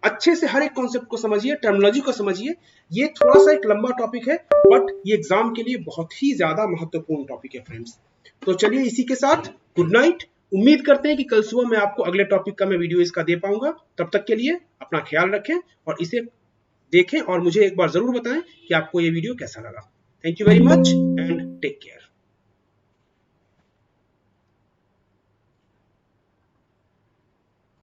अच्छे से हर एक कॉन्सेप्ट को समझिए, टर्मिनोलॉजी को समझिए। ये थोड़ा सा एक लंबा टॉपिक है, बट ये एग्जाम के लिए बहुत ही ज्यादा महत्वपूर्ण टॉपिक है फ्रेंड्स। तो चलिए, इसी के साथ गुड नाइट। उम्मीद करते हैं कि कल सुबह मैं आपको अगले टॉपिक का मैं वीडियो इसका दे पाऊंगा। तब तक के लिए अपना ख्याल रखें और इसे देखें, और मुझे एक बार जरूर बताएं कि आपको ये वीडियो कैसा लगा। Thank you very much and take care.